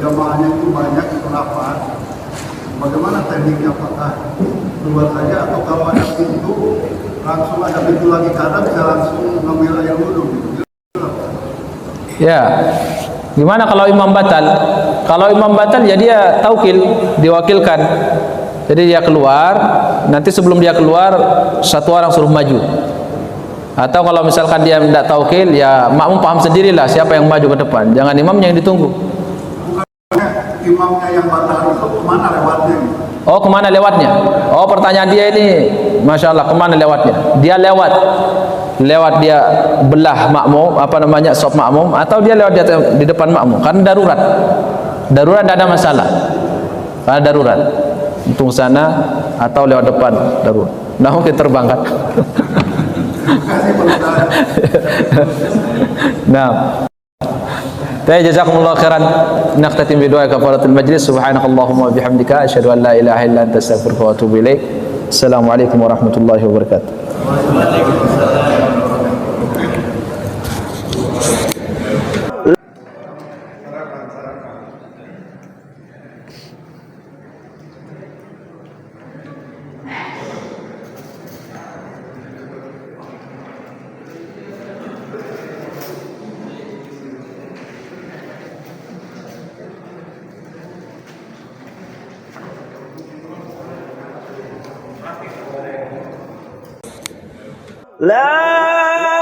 jamaahnya itu banyak 8, bagaimana tekniknya? Apakah keluar saja atau kalau ada pintu langsung ada pintu lagi ke atas bisa langsung ngambil air wudhu gitu? Ya. Gimana kalau imam batal? Kalau imam batal ya dia taukil, diwakilkan. Jadi dia keluar, nanti sebelum dia keluar satu orang suruh maju. Atau kalau misalkan dia tidak taukil, ya makmum paham sendirilah siapa yang maju ke depan. Jangan imamnya yang ditunggu. Bukannya imamnya yang batal itu kemana lewatnya? Oh, kemana lewatnya? Oh, pertanyaan dia ini, masya Allah, kemana lewatnya? Dia lewat dia belah makmum, sop makmum, atau dia lewat di depan makmum? Karena darurat tidak ada masalah. Karena darurat, tunggu sana atau lewat depan darurat. Nah, mungkin terbang kan? Nah, jazakumullah khairan. Naqtatim bi du'a kafaratul majlis. Subhanakallahumma wa bihamdika asyhadu an la ilaha illa anta astaghfiruka wa atubu ilaik. Assalamualaikum warahmatullahi wabarakatuh. La